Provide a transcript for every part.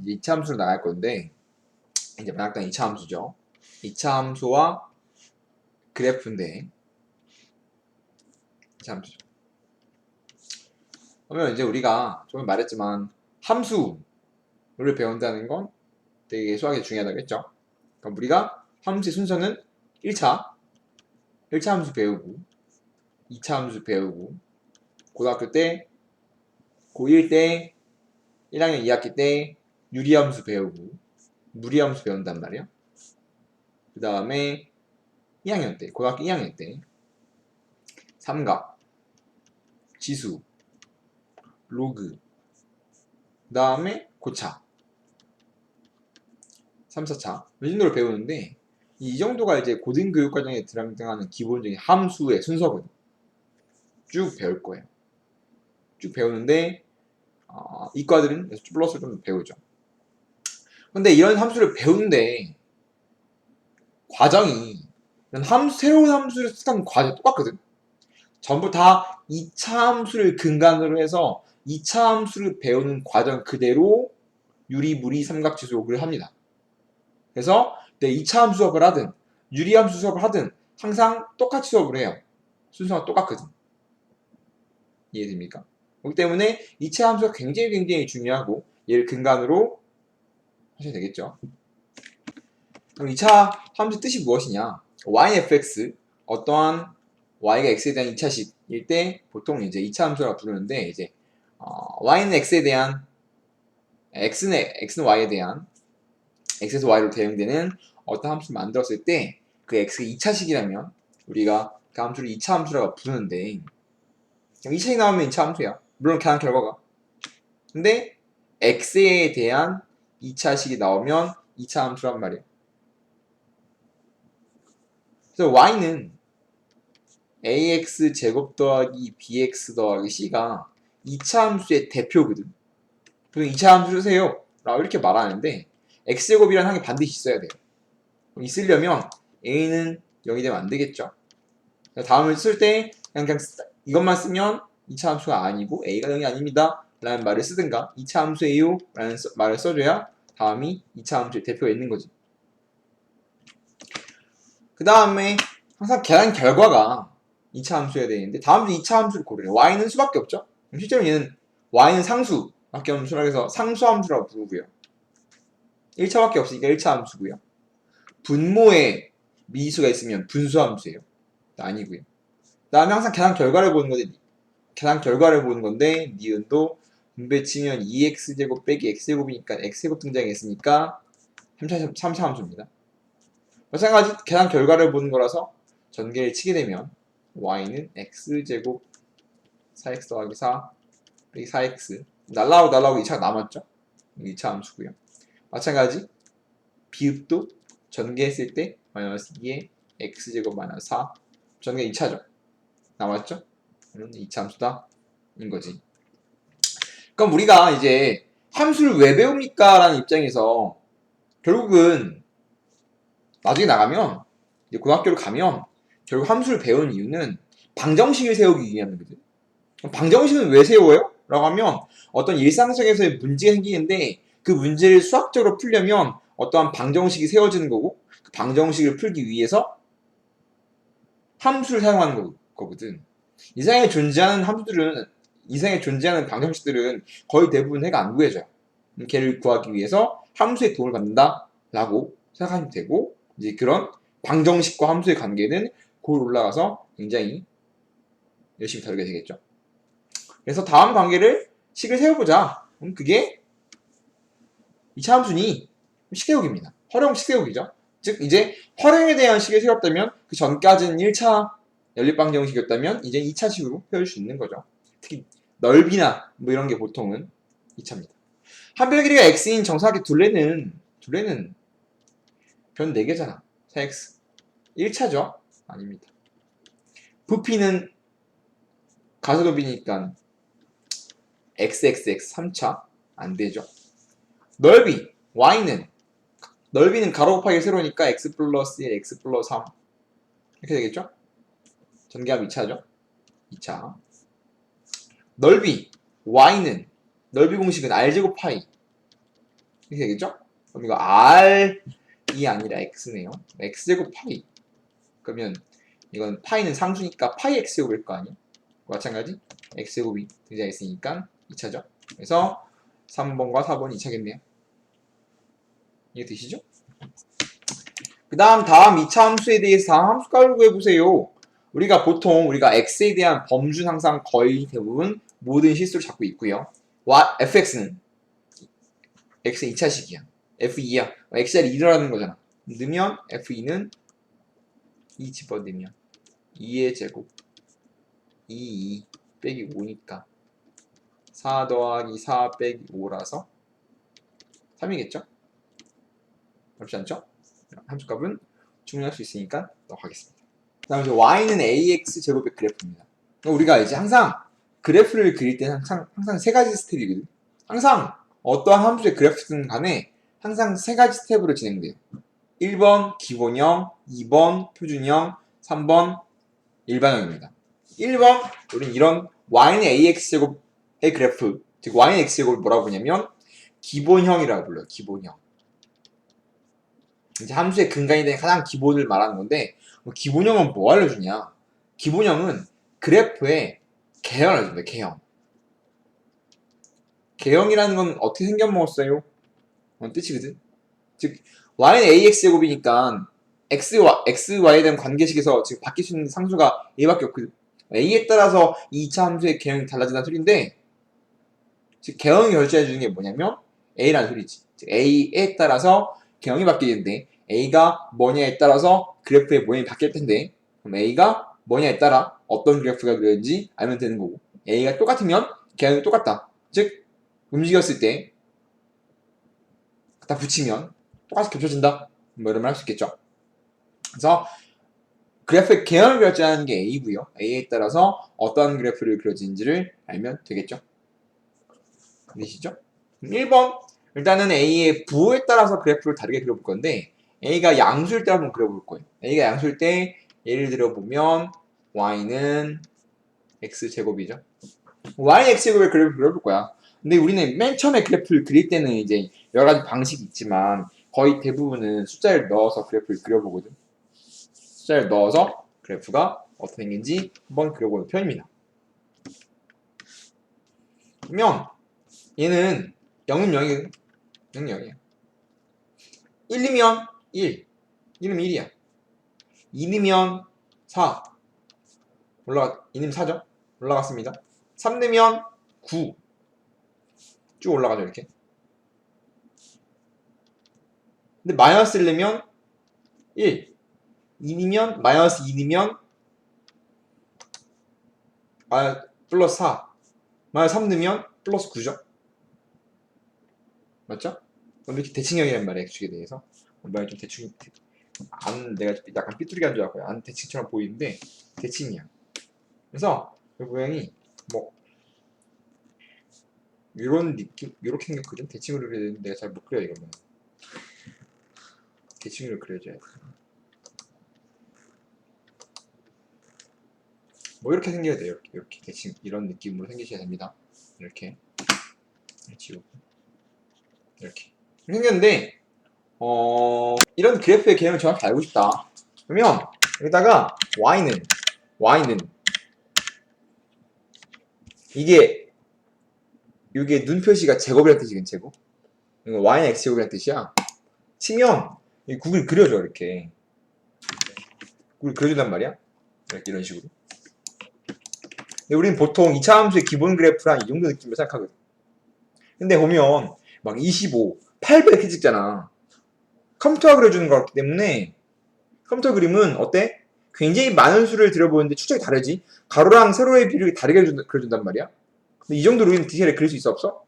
이제 2차 함수로 나갈 건데, 이제 만약당 2차 함수죠. 2차 함수와 그래프인데, 2차 함수죠. 그러면 이제 우리가 조금 말했지만, 함수를 배운다는 건 되게 수학이 중요하다고 했죠. 그럼 우리가 함수의 순서는 1차 함수 배우고, 2차 함수 배우고, 고등학교 때, 고1 때, 1학년 2학기 때 유리함수 배우고 무리함수 배운단 말이에요. 그 다음에 2학년 때, 고등학교 2학년 때 삼각, 지수, 로그, 그 다음에 고차, 3, 4차 이 정도를 배우는데 이 정도가 이제 고등교육과정에 등장하는 기본적인 함수의 순서거든요. 쭉 배울 거예요. 쭉 배우는데 이과들은 플러스를 좀 배우죠. 근데 이런 함수를 배우는데 과정이 새로운 함수를 시작하는 과정이 똑같거든. 전부 다 2차 함수를 근간으로 해서 2차 함수를 배우는 과정 그대로 유리무리 삼각지 수업을 합니다. 그래서 2차 함수 수업을 하든 유리함수 수업을 하든 항상 똑같이 수업을 해요. 순서가 똑같거든. 이해됩니까? 그렇기 때문에 2차 함수가 굉장히 중요하고 얘를 근간으로 하셔야 되겠죠. 그럼 2차 함수 뜻이 무엇이냐? yfx 어떠한 y가 x에 대한 2차식일 때 보통 이제 2차 함수라고 부르는데 이제 y는 x에 대한 x는 y에 대한 x에서 y로 대응되는 어떤 함수를 만들었을 때 그 x가 2차식이라면 우리가 그 함수를 2차 함수라고 부르는데 2차식 나오면 2차 함수야. 물론 계산 결과가. 근데 x에 대한 2차식이 나오면 2차 함수란 말이에요. 그래서 y는 ax 제곱 더하기 bx 더하기 c가 2차 함수의 대표거든. 그래서 2차 함수 쓰세요 라고 이렇게 말하는데 x제곱이라는 항이 반드시 있어야 돼요. 있으려면 a는 0이 되면 안 되겠죠. 다음을 쓸 때 그냥 이것만 쓰면 2차 함수가 아니고 a가 0이 아닙니다 라는 말을 쓰든가 2차 함수예요 라는 말을 써줘야 다음이 2차 함수의 대표가 있는 거지. 그 다음에 항상 계산 결과가 2차 함수여야 되는데 다음도 2차 함수를 고르래요. y는 수밖에 없죠. 실제로 얘는 y는 상수밖에 없는 수라고 해서 상수함수라고 부르고요. 1차밖에 없으니까 1차 함수고요. 분모에 미수가 있으면 분수함수예요. 아니고요. 그 다음에 항상 계산 결과를 보는 건데 니은도 분배 치면 2x제곱 빼기 x제곱이니까 x제곱 등장했으니까 3차 함수입니다. 마찬가지 계산 결과를 보는 거라서 전개를 치게 되면 y는 x제곱 4x 더하기 4 빼기 4x 날라오고 2차가 남았죠. 2차 함수고요. 마찬가지 비읍도 전개했을 때 마이너스 2에 x제곱 마이너스 4 전개 2차죠. 남았죠? 이런 2차 함수다 인 거지. 그럼 우리가 이제 함수를 왜 배웁니까? 라는 입장에서 결국은 나중에 나가면 이제 고등학교를 가면 결국 함수를 배우는 이유는 방정식을 세우기 위한 거거든. 방정식은 왜 세워요? 라고 하면 어떤 일상 속에서의 문제가 생기는데 그 문제를 수학적으로 풀려면 어떠한 방정식이 세워지는 거고 그 방정식을 풀기 위해서 함수를 사용하는 거거든. 이상에 존재하는 방정식들은 거의 대부분 해가 안 구해져요. 걔를 구하기 위해서 함수의 도움을 받는다라고 생각하시면 되고 이제 그런 방정식과 함수의 관계는 골 올라가서 굉장히 열심히 다루게 되겠죠. 그래서 다음 관계를 식을 세워보자. 그럼 그게 2차 함수니 식세우기입니다. 활용 식세우기죠. 즉 이제 활용에 대한 식을 세웠다면 그 전까지는 1차 연립방정식이었다면 이제 2차식으로 세울 수 있는 거죠. 특히 넓이나 뭐 이런 게 보통은 2차입니다. 한별 길이가 x인 정사각의 둘레는 변 4개잖아. 4x 1차죠? 아닙니다. 부피는 가소롭이니까 xxx 3차 안되죠. 넓이는 가로 곱하기 세로니까 x 플러스 1, x 플러스 3 이렇게 되겠죠? 전개하면 2차죠? 2차 넓이 y는 넓이 공식은 r제곱 파이 이렇게 되겠죠? 그럼 이거 R이 아니라 X네요. X제곱 파이. 그러면 이건 파이는 상수니까 파이 X제곱일 거 아니에요? 마찬가지 X제곱이 등장했으니까 2차죠. 그래서 3번과 4번이 2차겠네요. 이해 되시죠? 그 다음 2차 함수에 대해서 다음 함수 가지고 구해보세요. 우리가 x에 대한 범주는 항상 거의 대부분 모든 실수를 잡고 있고요. fx는 x의 2차식이야. f2야. x자리 2라는 거잖아. 넣으면 f2는 2 집어넣으면 2의 제곱 2 빼기 5니까 4 더하기 4 빼기 5라서 3이겠죠? 어렵지 않죠? 함수값은 충분할 수 있으니까 넣어가겠습니다. 그 다음에 y는 ax 제곱의 그래프입니다. 우리가 이제 항상 그래프를 그릴 때는 항상 세 가지 스텝이거든. 항상 어떠한 함수의 그래프든 간에 항상 세 가지 스텝으로 진행돼요. 1번 기본형, 2번 표준형, 3번 일반형입니다. 1번 우리는 이런 y는 ax 제곱의 그래프, 즉 y는 x 제곱을 뭐라고 부르냐면 기본형이라고 불러요. 기본형. 이제 함수의 근간이 된 가장 기본을 말하는 건데, 기본형은 뭐 알려주냐? 기본형은 그래프의 개형을 알려줍니다. 개형. 개형이라는 건 어떻게 생겨먹었어요? 뜻이거든. 즉 y는 ax 제곱이니까 xy에 대한 관계식에서 지금 바뀔 수 있는 상수가 a밖에 없거든. a에 따라서 2차 함수의 개형이 달라진다는 소리인데, 즉 개형이 결정해주는 게 뭐냐면 a라는 소리지. 즉 a에 따라서 개형이 바뀌는데 a가 뭐냐에 따라서 그래프의 모양이 바뀔 텐데, 그럼 a가 뭐냐에 따라 어떤 그래프가 그려진지 알면 되는 거고, a가 똑같으면 개형이 똑같다. 즉 움직였을 때 갖다 붙이면 똑같이 겹쳐진다. 뭐 이런 말 할 수 있겠죠. 그래서 그래프의 개형을 결정하는 게 a고요. a에 따라서 어떤 그래프를 그려지는지를 알면 되겠죠. 되시죠? 1번 일단은 a의 부호에 따라서 그래프를 다르게 그려볼 건데, a가 양수일 때 한번 그려볼 거예요. a가 양수일 때 예를 들어 보면 y는 x제곱이죠. y는 x제곱의 그래프를 그려볼 거야. 근데 우리는 맨 처음에 그래프를 그릴 때는 이제 여러 가지 방식이 있지만 거의 대부분은 숫자를 넣어서 그래프를 그려보거든. 숫자를 넣어서 그래프가 어떻게 생긴지 한번 그려보는 편입니다. 그러면 얘는 0은 0이거든. 0은 0이야. 1이면 1. 1이면 1이야. 2이면 4. 2는 4죠? 올라갔습니다. 3 넣으면 9. 쭉 올라가죠, 이렇게. 근데 마이너스를 내면 1. 2이면, 마이너스 2이면, 플러스 4. 마이너스 3 넣으면 플러스 9죠? 맞죠? 이렇게 대칭형이란 말이야, x축에 대해서. 말이 좀 대충, 내가 약간 삐뚤게 한 줄 알고요. 안 대칭처럼 보이는데, 대칭이야. 그래서, 이 모양이, 이런 느낌, 이렇게 생겼거든? 대칭으로 그려야 되는데, 내가 잘 못 그려, 이거는. 대칭으로 그려줘야 돼. 이렇게 생겨야 돼요. 이렇게 대칭, 이런 느낌으로 생기셔야 됩니다. 이렇게. 지우고. 이렇게. 생겼는데, 이런 그래프의 개념을 정확히 알고 싶다. 그러면, 여기다가, y는, 이게 눈 표시가 제곱이라는 뜻이긴 제곱. 이거 y는 x제곱이라는 뜻이야. 치면, 이 국을 그려줘, 이렇게. 국을 그려준단 말이야. 이렇게, 이런 식으로. 근데 우리는 보통 2차 함수의 기본 그래프랑 이 정도 느낌으로 생각하거든. 근데 보면, 막 25, 800 이렇게 찍잖아. 컴퓨터가 그려주는 거기 때문에, 컴퓨터 그림은 어때? 굉장히 많은 수를 들여보는데 추적이 다르지? 가로랑 세로의 비율이 다르게 그려준단 말이야. 근데 이 정도로 우리는 디테일하게 그릴 수 있어, 없어?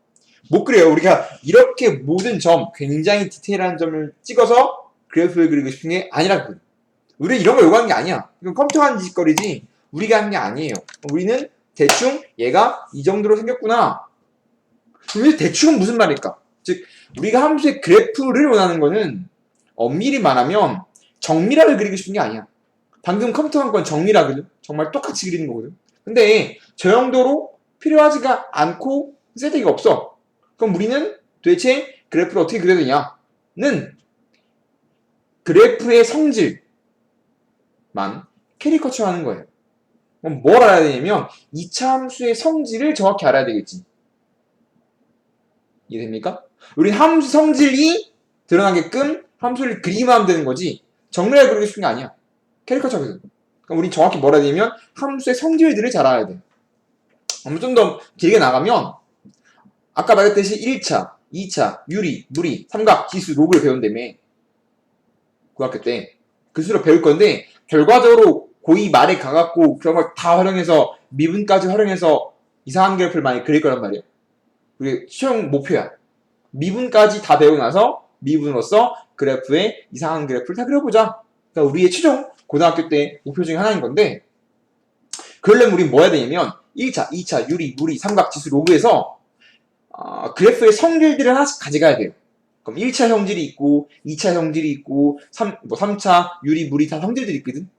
못 그래요. 우리가 이렇게 모든 점, 굉장히 디테일한 점을 찍어서 그래프를 그리고 싶은 게 아니라거든. 우리는 이런 걸 요구하는 게 아니야. 이건 컴퓨터가 하는 짓거리지 우리가 하는 게 아니에요. 우리는 대충 얘가 이 정도로 생겼구나. 그럼 대충은 무슨 말일까? 즉 우리가 함수의 그래프를 원하는 거는 엄밀히 말하면 정밀하게 그리고 싶은 게 아니야. 방금 컴퓨터가 한 건 정밀하거든. 정말 똑같이 그리는 거거든. 근데 저 정도로 필요하지가 않고 쓸데가 없어. 그럼 우리는 도대체 그래프를 어떻게 그려야 되냐는 그래프의 성질만 캐리커처 하는 거예요. 그럼 뭘 알아야 되냐면 2차 함수의 성질을 정확히 알아야 되겠지. 이해됩니까? 우리 함수 성질이 드러나게끔 함수를 그리기만 하면 되는 거지 정렬해 그리기 쉬운 게 아니야. 캐리커처거든. 그럼 우리 정확히 뭘 해야 되냐면 함수의 성질들을 잘 알아야 돼. 좀 더 길게 나가면 아까 말했듯이 1차, 2차, 유리, 무리, 삼각, 지수, 로그를 배운다며. 고등학교 때. 그 수로 배울 건데 결과적으로 고2 말에 가갖고 그런 걸 다 활용해서 미분까지 활용해서 이상한 그래프를 많이 그릴 거란 말이야. 그게 시험 목표야. 미분까지 다 배우고 나서 미분으로서 그래프에 이상한 그래프를 다 그려보자. 그러니까 우리의 최종 고등학교 때 목표 중에 하나인 건데 그러려면 우리 뭐 해야 되냐면 1차, 2차, 유리, 무리, 삼각, 지수, 로그에서 그래프의 성질들을 하나씩 가져가야 돼요. 그럼 1차 성질이 있고 2차 성질이 있고 3차 유리, 무리 다 성질들이 있거든.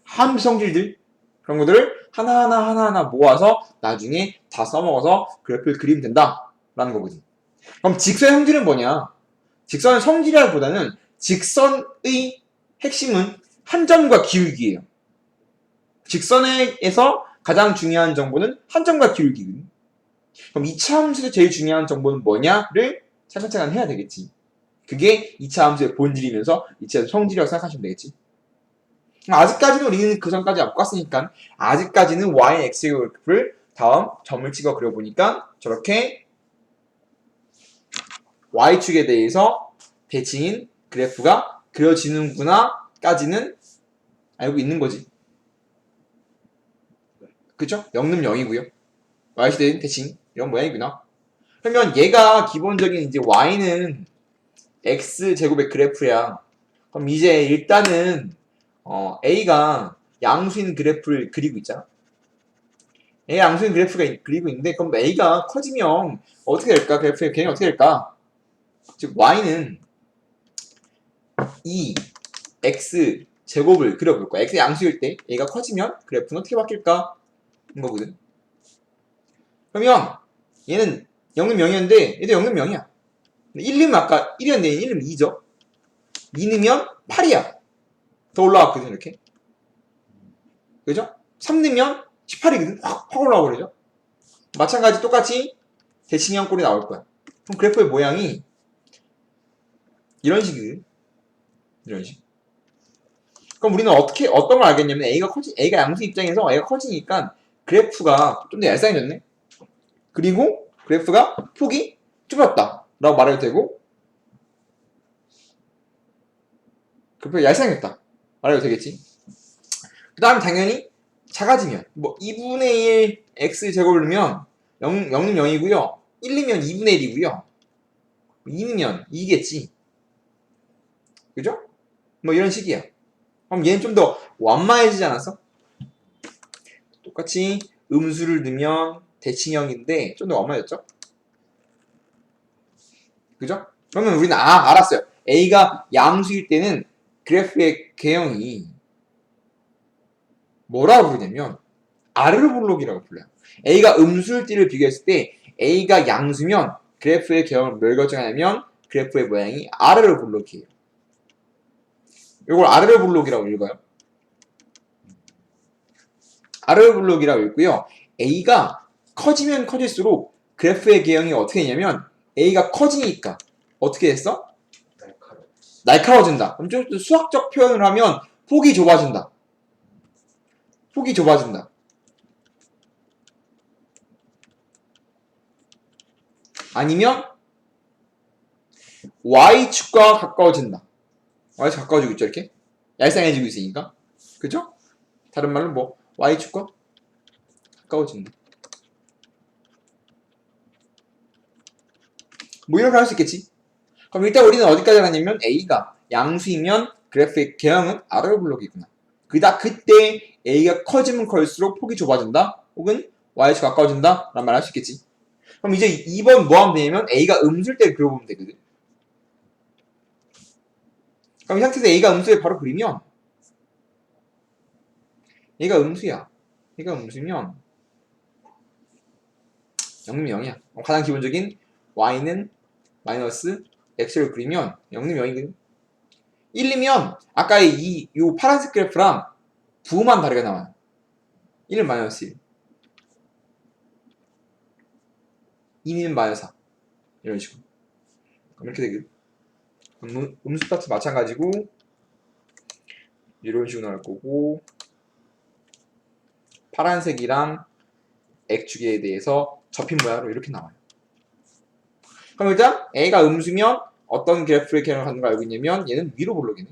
함수 성질들 그런 것들을 하나하나 모아서 나중에 다 써먹어서 그래프를 그리면 된다라는 거거든. 그럼 직선의 성질은 뭐냐? 직선의 성질이라기보다는 직선의 핵심은 한 점과 기울기예요. 직선에서 가장 중요한 정보는 한 점과 기울기거든. 그럼 2차 함수에서 제일 중요한 정보는 뭐냐를 차근차근 해야 되겠지. 그게 2차 함수의 본질이면서 2차 함수 성질이라고 생각하시면 되겠지. 아직까지는 우리는 그 전까지 안 봤으니까 아직까지는 y, x의 그래프를 다음 점을 찍어 그려보니까 저렇게 y축에 대해서 대칭인 그래프가 그려지는구나 까지는 알고 있는 거지. 그쵸? 0는 0이고요. y시대인 대칭 이런 모양이구나. 그러면 얘가 기본적인 이제 y는 x제곱의 그래프야. 그럼 이제 일단은 a가 양수인 그래프를 그리고 있잖아. a 양수인 그래프가 그리고 있는데 그럼 a가 커지면 어떻게 될까? 그래프의 개념이 어떻게 될까? 즉 y는 2x 제곱을 그려볼 거야. x 양수일 때 a가 커지면 그래프는 어떻게 바뀔까? 인 거거든. 그러면 얘는 0는 0이었는데 얘도 0는 0이야. 1 넣으면 아까 1이었는데 1 넣으면 2죠. 2 넣으면 8이야. 더 올라왔거든 이렇게. 그죠? 3 넣으면 18이거든. 확 올라와 버리죠. 마찬가지 똑같이 대칭형 꼴이 나올 거야. 그럼 그래프의 모양이 이런 식이거든. 이런 식. 그럼 우리는 어떤 걸 알겠냐면 A가 양수 입장에서 A가 커지니까 그래프가 좀 더 얄쌍해졌네. 그리고 그래프가 폭이 좁았다 라고 말해도 되고 그래프가 얄쌍해졌다 말해도 되겠지. 그 다음에 당연히 작아지면 뭐 2분의 1 x제곱을 넣으면 0은 0이고요 1 넣으면 2분의 1이고요 2 넣으면 2겠지. 그죠? 뭐 이런 식이야. 그럼 얘는 좀 더 완만해지지 않았어? 똑같이 음수를 넣으면 대칭형인데 좀 더 완만해졌죠? 그죠? 그러면 우리는 알았어요. A가 양수일 때는 그래프의 개형이 뭐라고 부르냐면 아르블록이라고 불러요. A가 음수일 때를 비교했을 때 A가 양수면 그래프의 개형을 뭘 결정하냐면 그래프의 모양이 아르블록이에요. 이걸 아르블록이라고 읽어요. 아르블록이라고 읽고요. A가 커지면 커질수록 그래프의 개형이 어떻게 되냐면 A가 커지니까 어떻게 됐어? 날카로워진다. 그럼 좀 수학적 표현을 하면 폭이 좁아진다. 폭이 좁아진다. 아니면 Y축과 가까워진다. Y축 가까워지고 있죠, 이렇게? 얄쌍해지고 있으니까. 그죠? 다른 말로 뭐 Y축과 가까워진다. 뭐 이렇게 할 수 있겠지? 그럼 일단 우리는 어디까지 가냐면 A가 양수이면 그래프의 개형은 아르블록이구나. 그때 A가 커지면 클수록 폭이 좁아진다. 혹은 Y축 가까워진다. 라는 말 할 수 있겠지. 그럼 이제 2번 뭐 하면 되냐면 A가 음수일 때 그려보면 되거든. 그럼 이 상태에서 A가 음수에 바로 그리면 얘가 음수야. 얘가 음수면 0은 0이야. 가장 기본적인 Y는 마이너스 x를 그리면 0는 0이거든. 1이면 아까의 요 파란색 그래프랑 부호만 다르게 나와요. 1은 마이너스 1, 2는 마이너스 4 이런 식으로. 그럼 이렇게 되거든. 음수 파트 마찬가지고 이런 식으로 나올 거고, 파란색이랑 X축에 대해서 접힌 모양으로 이렇게 나와요. 그럼 일단 A가 음수면 어떤 그래프의 개념을 갖는 걸 알고 있냐면 얘는 위로 볼록이네.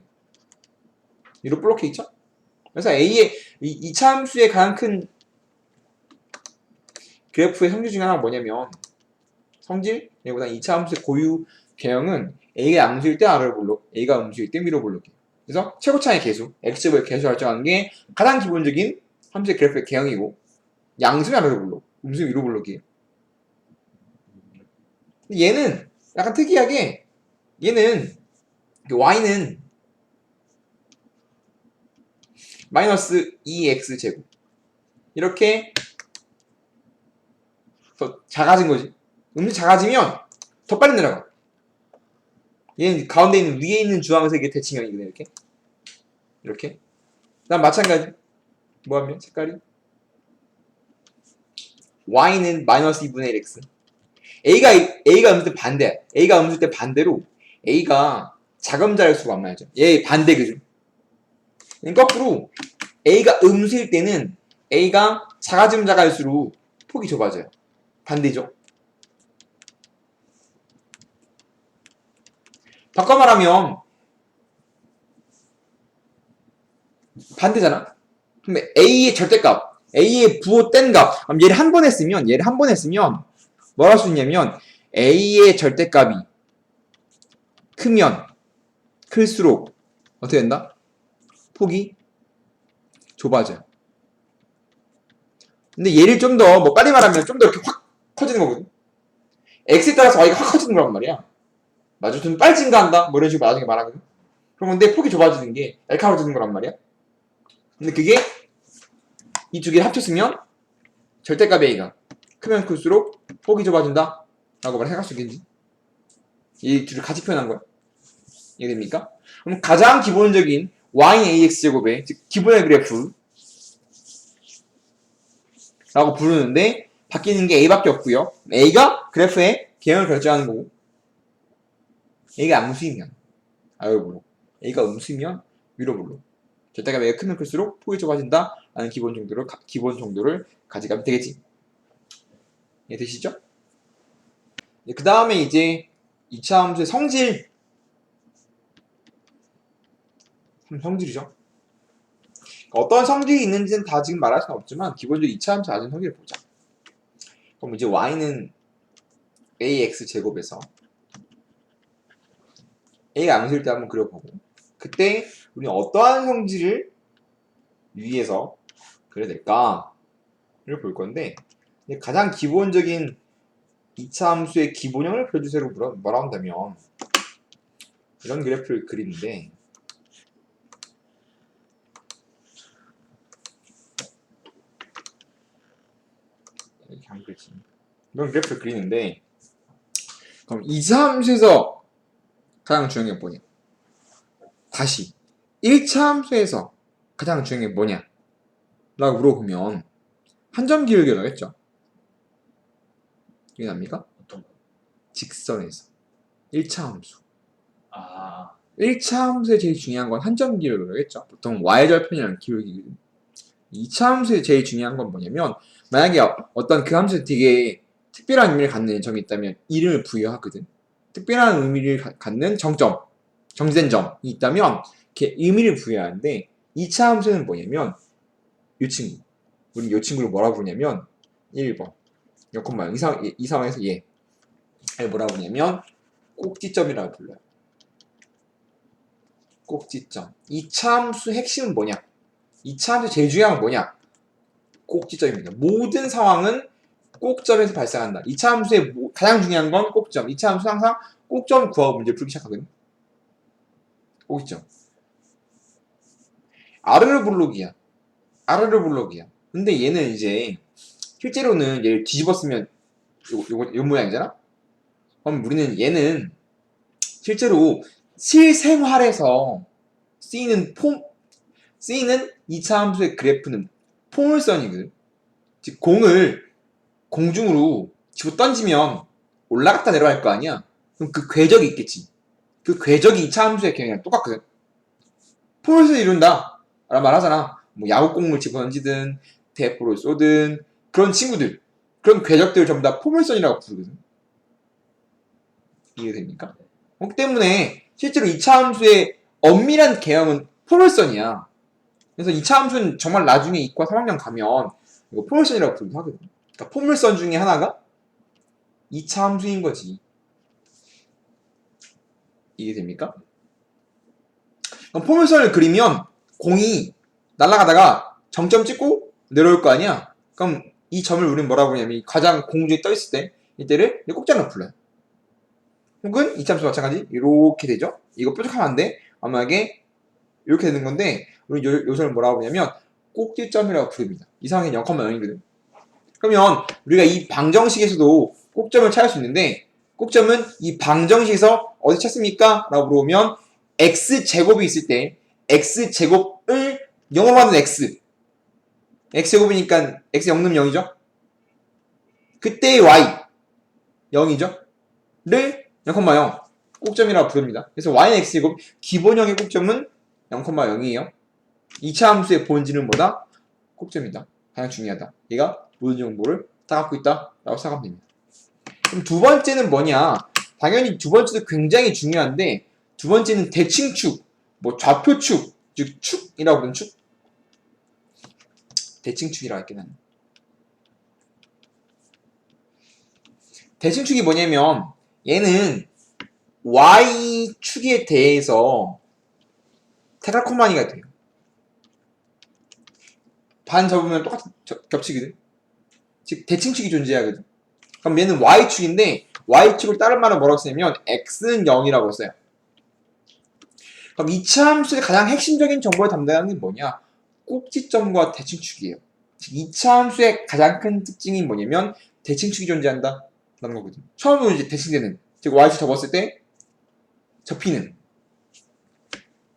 위로 볼록해 있죠? 그래서 A의 이 차함수의 가장 큰 그래프의 성질 중에 하나가 뭐냐면, 성질? 얘보다 2차 함수의 고유 개형은 A가 양수일 때 아래로 볼록, A가 음수일 때 위로 볼록이에요. 그래서 최고차의 개수, X제곱의 개수 결정하는 게 가장 기본적인 함수의 그래프의 개형이고, 양수는 아래로 볼록, 음수 위로 볼록이에요. 얘는 약간 특이하게, 얘는 y는 마이너스 2x제곱 이렇게 더 작아진 거지. 음수 작아지면 더 빨리 내려가. 얘는 가운데 있는 위에 있는 주황색의 대칭형이거든. 이렇게 그다음 마찬가지 뭐 하면 색깔이 y는 마이너스 2분의 1x. A가 음수 때 반대야. A가 음수 때 반대로 A가 자금자일수가 안 맞죠. 얘 반대 그죠? 거꾸로 A가 음수일 때는 A가 작아지면 작아질수록 폭이 좁아져요. 반대죠. 바꿔 말하면 반대잖아. 그럼 A의 절대값, A의 부호 뗀 값, 그럼 얘를 한 번 했으면 뭘 할 수 있냐면 A의 절대값이 크면 클수록 어떻게 된다? 폭이 좁아져요. 근데 얘를 좀 더 뭐 빨리 말하면 좀 더 이렇게 확 커지는 거거든. x에 따라서 y가 확 커지는 거란 말이야. 맞아, 좀 빨리 증가한다. 뭐 이런 식으로 나중에 말하거든. 그럼 근데 폭이 좁아지는 게 날카로워지는 거란 말이야. 근데 그게 이 두 개를 합쳤으면 절대값 a가 크면 클수록 폭이 좁아진다 라고 말할 수 있겠지. 이 둘을 같이 표현한 거야. 이해됩니까? 그럼 가장 기본적인 y는 ax제곱의 즉 기본의 그래프 라고 부르는데 바뀌는 게 a밖에 없고요. a가 그래프의 개형을 결정하는 거고, a가 암수이면 아래로 볼록, a가 음수이면 위로 볼록. 절대값 a가 크면 클수록 폭이 좁아진다 라는 기본 정도를 가져가면 되겠지. 이해되시죠? 그 다음에 이제 2차 함수의 성질이죠. 어떤 성질이 있는지는 다 지금 말할 수는 없지만 기본적으로 2차 함수 아는 성질을 보자. 그럼 이제 y는 ax 제곱에서 a가 암수일 때 한번 그려보고, 그때 우리는 어떠한 성질을 위해서 그려야 될까를 볼 건데, 가장 기본적인 2차 함수의 기본형을 그려주세요 뭐라 한다면 이런 그래프를 그리는데, 이렇게 안 그리지. 이런 그래프를 그리는데, 그럼 2차 함수에서 가장 중요한 게 뭐냐? 다시 1차 함수에서 가장 중요한 게 뭐냐? 라고 물어보면 한 점 기울기라겠죠. 이게 납니까? 어떤 거? 직선에서 1차 함수. 아, 1차 함수에 제일 중요한 건 한 점 기울기라겠죠. 보통 y절편이라는 기울기거든요. 2차 함수에 제일 중요한 건 뭐냐면, 만약에 어떤 그 함수에 되게 특별한 의미를 갖는 점이 있다면 이름을 부여하거든. 특별한 의미를 갖는 정된 점이 있다면 이렇게 의미를 부여하는데, 2차 함수는 뭐냐면 이 친구. 우리 이 친구를 뭐라 부르냐면 1번. 이 상황에서 얘를 뭐라 부르냐면 꼭지점이라고 불러요. 꼭지점. 2차 함수 핵심은 뭐냐? 2차 함수 제일 중요한 건 뭐냐? 꼭지점입니다. 모든 상황은 꼭점에서 발생한다. 2차 함수의 가장 중요한 건 꼭점. 2차 함수 항상 꼭점 구하고 문제를 풀기 시작하거든요. 꼭지점. 아르르 블록이야. 근데 얘는 이제 실제로는 얘를 뒤집어 쓰면 요 모양이잖아? 그럼 우리는 얘는 실제로 실생활에서 쓰이는 2차 함수의 그래프는 포물선이거든. 즉 공을 공중으로 집어 던지면 올라갔다 내려갈 거 아니야? 그럼 그 궤적이 있겠지. 그 궤적이 2차 함수의 개념이랑 똑같거든. 포물선을 이룬다 라는 말 하잖아. 뭐 야구공을 집어 던지든 대포를 쏘든 그런 친구들, 그런 궤적들을 전부 다 포물선이라고 부르거든. 이해됩니까? 그렇기 때문에 실제로 2차 함수의 엄밀한 개념은 포물선이야. 그래서 2차 함수는 정말 나중에 이과 3학년 가면 이거 포물선이라고 부르기도 하거든. 그러니까 포물선 중에 하나가 2차 함수인 거지. 이해됩니까? 그럼 포물선을 그리면 공이 날아가다가 정점 찍고 내려올 거 아니야? 그럼 이 점을 우리는 뭐라고 하냐면 가장 공중에 떠 있을 때 이때를 꼭지점으로 불러요. 혹은 2차 함수 마찬가지 이렇게 되죠. 이거 뾰족하면 안 돼. 만약에 이렇게 되는 건데 우리 요소를 뭐라고 하냐면 꼭지점이라고 부릅니다. 이 상황이 0,0이거든. 그러면 우리가 이 방정식에서도 꼭점을 찾을 수 있는데 꼭점은 이 방정식에서 어디 찾습니까? 라고 물어보면 x제곱이 있을 때 x제곱을 0으로 하는 x제곱이니까 x 0 넣으면 0이죠. 그때의 y 0이죠. 를 0,0 꼭점이라고 부릅니다. 그래서 y는 x제곱 기본형의 꼭점은 0,0이에요. 2차 함수의 본질은 뭐다? 꼭점이다. 가장 중요하다. 얘가 모든 정보를 다 갖고 있다 라고 생각하면 됩니다. 그럼 두 번째는 뭐냐? 당연히 두 번째도 굉장히 중요한데 두 번째는 대칭축, 뭐 좌표축, 즉 축이라고 부르는 축? 대칭축이라고 했긴 하네. 대칭축이 뭐냐면 얘는 y축에 대해서 테라코마니가 돼요. 반 접으면 똑같은 겹치거든. 즉 대칭축이 존재하거든. 그럼 얘는 y축인데 y축을 다른 말로 뭐라고 쓰냐면 x는 0이라고 써요. 그럼 2차 함수의 가장 핵심적인 정보를 담당하는 게 뭐냐? 꼭지점과 대칭축이에요. 즉 2차 함수의 가장 큰 특징이 뭐냐면 대칭축이 존재한다 라는 거거든. 처음으로 이제 대칭되는, 즉 y축 접었을 때 접히는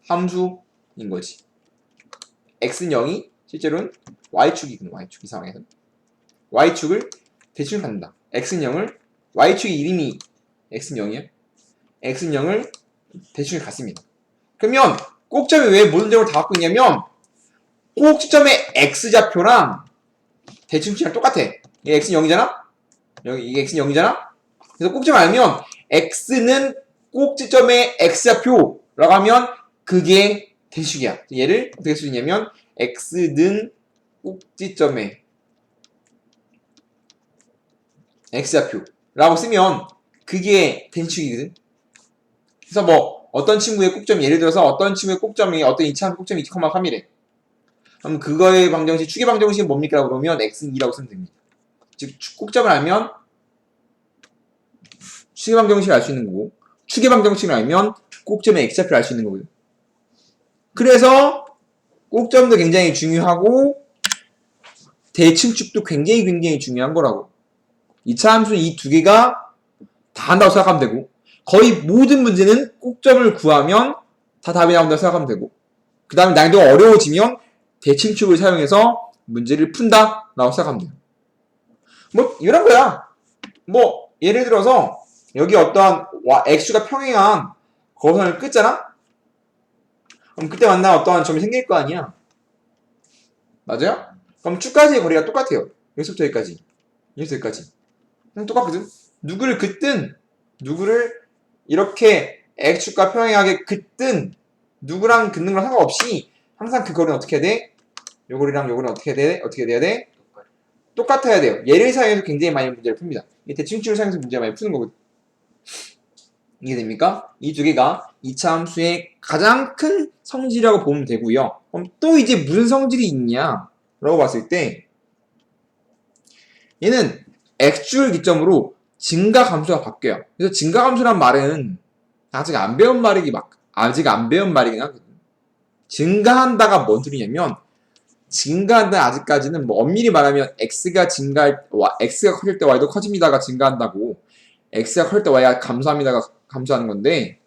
함수인 거지. x는 0이 실제로는 y축이거든. y축 이 상황에서 y축을 대칭을 갖는다. x는 0을 y축의 이름이 x는 0이야. x는 0을 대칭을 갖습니다. 그러면 꼭점이 왜 모든 점을 다 갖고 있냐면 꼭지점의 x좌표랑 대칭축이랑 똑같아. 이게 x는 0이잖아? 이게 x는 0이잖아? 그래서 꼭점을 알면 x는 꼭지점의 x좌표라고 하면 그게 대칭축이야. 얘를 어떻게 쓸 수 있냐면 x는 꼭지점의 x좌표라고 쓰면 그게 대칭축이거든. 그래서 뭐 어떤 친구의 꼭점이 예를 들어서 어떤 친구의 꼭점이 어떤 2차 꼭점이 2,3이래. 그럼 그거의 방정식, 축의 방정식은 뭡니까? 라고 그러면 x는 2라고 쓰면 됩니다. 즉 꼭점을 알면 축의 방정식을 알 수 있는 거고 축의 방정식을 알면 꼭점의 x좌표를 알 수 있는 거거든. 그래서 꼭점도 굉장히 중요하고 대칭축도 굉장히 중요한 거라고. 2차 함수는 이 두 개가 다 한다고 생각하면 되고 거의 모든 문제는 꼭점을 구하면 다 답이 나온다고 생각하면 되고 그 다음에 난이도가 어려워지면 대칭축을 사용해서 문제를 푼다 라고 생각하면 돼요. 뭐 이런 거야. 뭐 예를 들어서 여기 어떠한 x가 평행한 거선을 끄잖아? 그럼 그때 만나 어떠한 점이 생길 거 아니야. 맞아요? 그럼 축까지의 거리가 똑같아요. 여기서부터 여기까지. 여기서 여기까지. 그냥 똑같거든. 누구를 긋든 누구를 이렇게 x축과 평행하게 긋든 누구랑 긋는 건 상관없이 항상 그 거리는 어떻게 해야 돼? 요 거리랑 요 거리는 어떻게 해야 돼? 어떻게 돼야 돼? 똑같아야 돼요. 얘를 사용해서 굉장히 많이 문제를 풉니다. 이 대칭축을 사용해서 문제를 많이 푸는 거거든. 이해됩니까? 이 두 개가 2차 함수의 가장 큰 성질이라고 보면 되고요. 그럼 또 이제 무슨 성질이 있냐? 라고 봤을 때 얘는 x축을 기점으로 증가함수가 바뀌어요. 그래서 증가함수란 말은 아직 안 배운 말이긴 하거든. 증가한다가 뭔 소리냐면 증가한다 아직까지는 뭐 엄밀히 말하면 x가 커질 때 y도 커집니다가 증가한다고 x가 커질 때 y가 감소합니다가 감소하는 건데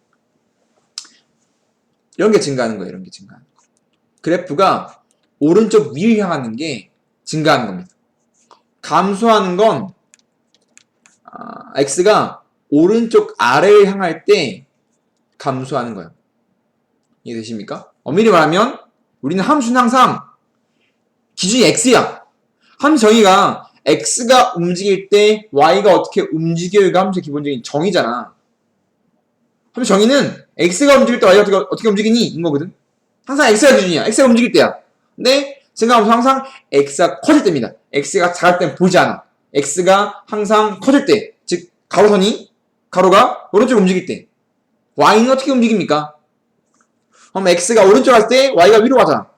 이런 게 증가하는 거예요. 이런 게 증가하는 거. 그래프가 오른쪽 위를 향하는 게 증가하는 겁니다. 감소하는 건 x가 오른쪽 아래를 향할 때 감소하는 거예요. 이해되십니까? 엄밀히 말하면 우리는 함수는 항상 기준이 x야. 함수 정의가 x가 움직일 때 y가 어떻게 움직여요가 함수의 기본적인 정의잖아. 함수 정의는 x가 움직일 때 y가 어떻게 움직이니? 인 거거든. 항상 x가 기준이야. x가 움직일 때야. 근데 증가함수 항상 x가 커질 때입니다. x가 작을 때는 보이지 않아. x가 항상 커질 때, 즉 가로선이 가로가 오른쪽 움직일 때 y는 어떻게 움직입니까? 그럼 x가 오른쪽 갈 때 y가 위로 가잖아.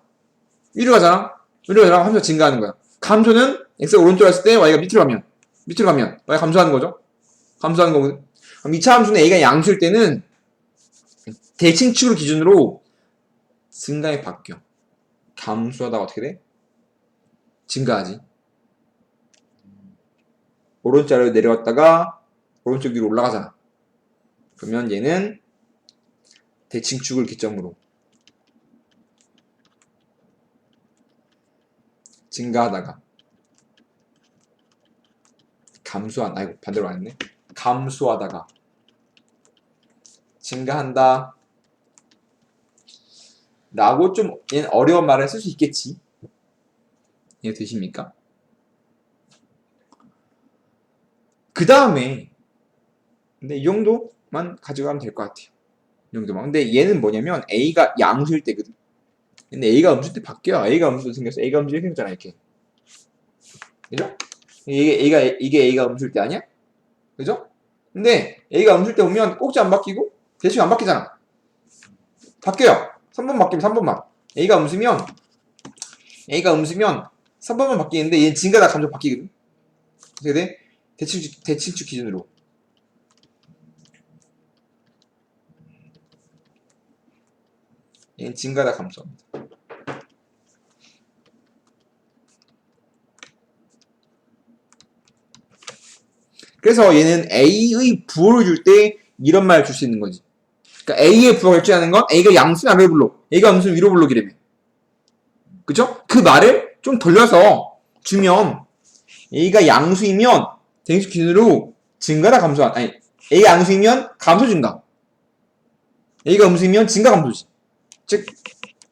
위로 가잖아. 위로 가잖아. 함수가 증가하는 거야. 감소는 x가 오른쪽 갔을 때 y가 밑으로 가면 y가 감소하는 거죠. 감소하는 거거든. 그럼 2차 함수는 a가 양수일 때는 대칭축을 기준으로 증가에 바뀌어. 감소하다가 어떻게 돼? 증가하지. 오른쪽 아래로 내려왔다가 오른쪽 위로 올라가잖아. 그러면 얘는 대칭축을 기점으로 증가하다가 아이고 반대로 안 했네. 감소하다가 증가한다 라고 좀 얘는 어려운 말을 쓸 수 있겠지. 이해 되십니까? 그 다음에 근데 이 정도만 가져가면 될 것 같아요. 이 정도만. 근데 얘는 뭐냐면 a가 양수일 때거든. 근데 a가 음수일 때 바뀌어. a가 음수로 생겼어. a가 음수일 때 생겼잖아. 이렇게. 그죠? 이게 a가 음수일 때 아니야? 그죠? 근데 a가 음수일 때 보면 꼭지 안 바뀌고 대칭 안 바뀌잖아. 바뀌어요. 3번 바뀌면 3번만. a가 음수면 3번만 바뀌는데 얘는 증가다 감소 바뀌거든. 어떻게 돼? 대칭축 기준으로. 얘는 증가다 감소합니다. 그래서 얘는 a의 부호를 줄 때 이런 말을 줄 수 있는 거지. 그러니까 a의 부호가 결정하는 건 a가 양수는 아래로 불러, a가 음수는 위로 불러기라며. 그죠? 그 말을 좀 돌려서 주면 a가 양수이면 대칭축 기준으로 증가다 감소한, 아니 a가 양수이면 감소 증가, a가 음수이면 증가 감소지. 즉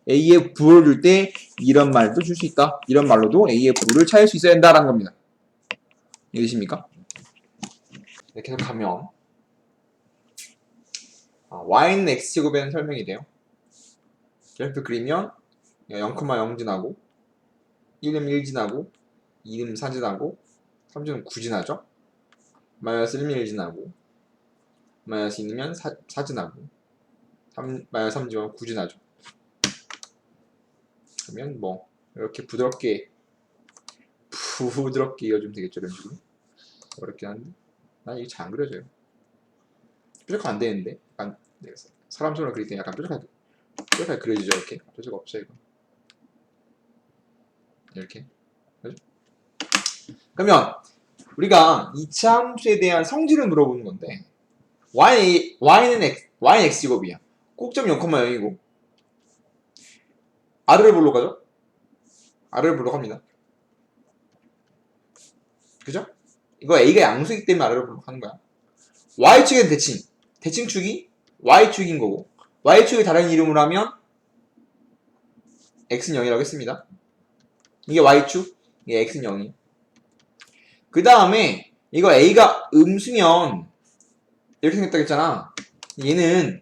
a의 부호를 줄 때 이런 말도 줄 수 있다. 이런 말로도 a의 부호를 찾을 수 있어야 된다라는 겁니다. 이해되십니까? 이렇게 계속 가면 y는 x제곱에는 설명이 돼요. 그래프 그리면 0,0 지나고 1은 1 지나고 2는 4 지나고 3는 9 지나죠. 마이너스 1은 1 지나고 마이너스 2는 4 지나고 마이너스 3 지나고 9 지나죠. 그러면 뭐 이렇게 부드럽게 이어주면 되겠죠. 이런 식으로. 어렵긴 한데 난 이게 잘 안 그려져요. 뾰족하게 안 되는데 약간 사람 손으로 그릴 때 약간 뾰족하게 그려지죠. 이렇게 뾰족 없죠 이거. 이렇게. 그죠? 그러면 우리가 2차 함수에 대한 성질을 물어보는 건데 y는 x제곱이야. 꼭점 0,0이고 r을 볼로 가죠? r을 볼로 갑니다. 그죠? 이거 a가 양수이기 때문에 r을 볼로 가는 거야. y축은 대칭축이 y축인 거고 y축을 다른 이름으로 하면 x는 0이라고 했습니다. 이게 y축, 이게 x는 0이. 그 다음에 이거 a가 음수면 이렇게 생겼다고 했잖아. 얘는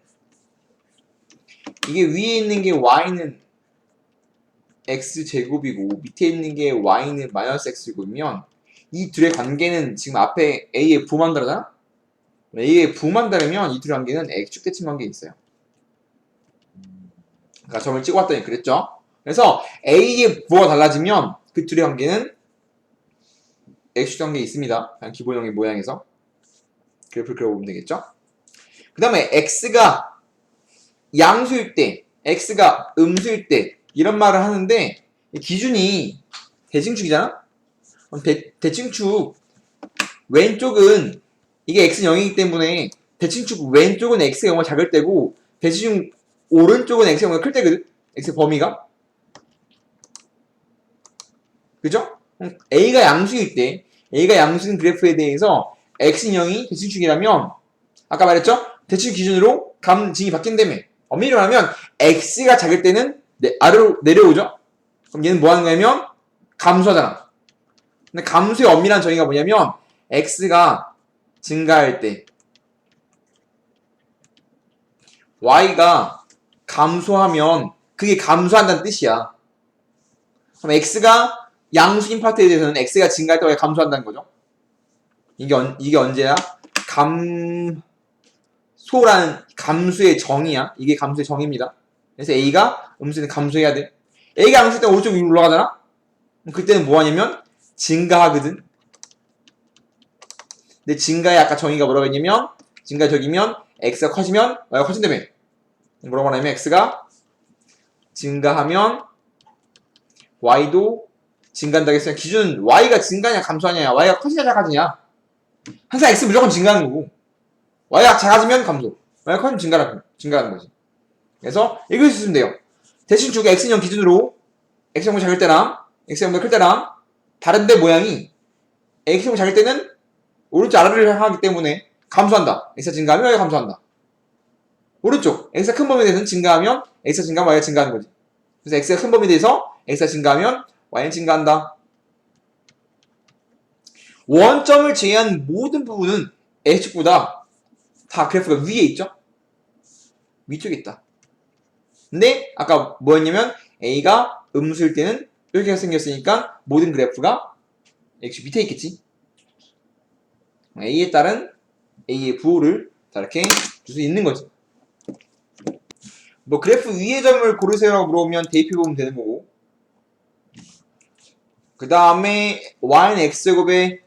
이게 위에 있는 게 y는 x제곱이고 밑에 있는 게 y는 마이너스 x제곱이면 이 둘의 관계는 지금 앞에 a의 부호만 다르잖아? a의 부호만 다르면 이 둘의 관계는 x축 대칭 관계에 있어요. 그러니까 점을 찍어왔더니 그랬죠? 그래서 a의 부호가 달라지면 그 둘의 관계는 x축 관계에 있습니다. 그냥 기본형의 모양에서 그래프를 그려보면 되겠죠? 그 다음에 x가 양수일 때, x가 음수일 때 이런 말을 하는데 기준이 대칭축이잖아? 대칭축 왼쪽은 이게 x는 0이기 때문에 대칭축 왼쪽은 x가 0을 작을 때고 대칭축 오른쪽은 x보다 클 때거든. x 범위가. 그죠? a가 양수일 때 a가 양수인 그래프에 대해서 x인형이 대칭축이라면 아까 말했죠? 대칭 기준으로 감징이 바뀐다며. 엄밀히 말하면 x가 작을 때는 아래로 내려오죠? 그럼 얘는 뭐 하는 거냐면 감소하잖아. 근데 감소의 엄밀한 정의가 뭐냐면 x가 증가할 때 y가 감소하면 그게 감소한다는 뜻이야. 그럼 x가 양수인 파트에 대해서는 x가 증가할 때 y가 감소한다는 거죠. 이게 언제야? 감소라는 감수의 정의야. 이게 감수의 정의입니다. 그래서 a가 음수는 감소해야 돼. a가 양수일 때 오른쪽 위로 올라가잖아? 그때는 뭐 하냐면 증가하거든. 근데 증가의 아까 정의가 뭐라고 했냐면 증가 적이면 x가 커지면 y가 커진다며. 뭐라고 하냐면 x가 증가하면 y도 증가한다고 했어요. 기준 y가 증가냐 감소하냐, y가 커지냐 작아지냐. 항상 x 무조건 증가하는 거고 y가 작아지면 감소, y가 커지면 증가하는 거지. 그래서 읽을 수 있으면 돼요. 대신 주가 x인형 기준으로 x형보다 작을 때랑 x형보다 클 때랑 다른데 모양이 x형보다 작을 때는 오른쪽 아래를 향하기 때문에 감소한다. x가 증가하면 y가 감소한다. 오른쪽 x가 큰 범위에 대해서는 증가하면 x가 증가하면 y가 증가하는 거지. 그래서 x가 큰 범위에 대해서 x가 증가하면 y는 증가한다. 원점을 제외한 모든 부분은 x축보다 다 그래프가 위에 있죠? 위쪽에 있다. 근데 아까 뭐였냐면 a가 음수일 때는 이렇게 생겼으니까 모든 그래프가 x 밑에 있겠지. a에 따른 a의 부호를 다 이렇게 줄 수 있는 거지. 뭐 그래프 위의 점을 고르세요라고 물어보면 대입해 보면 되는 거고. 그 다음에 y는 x제곱에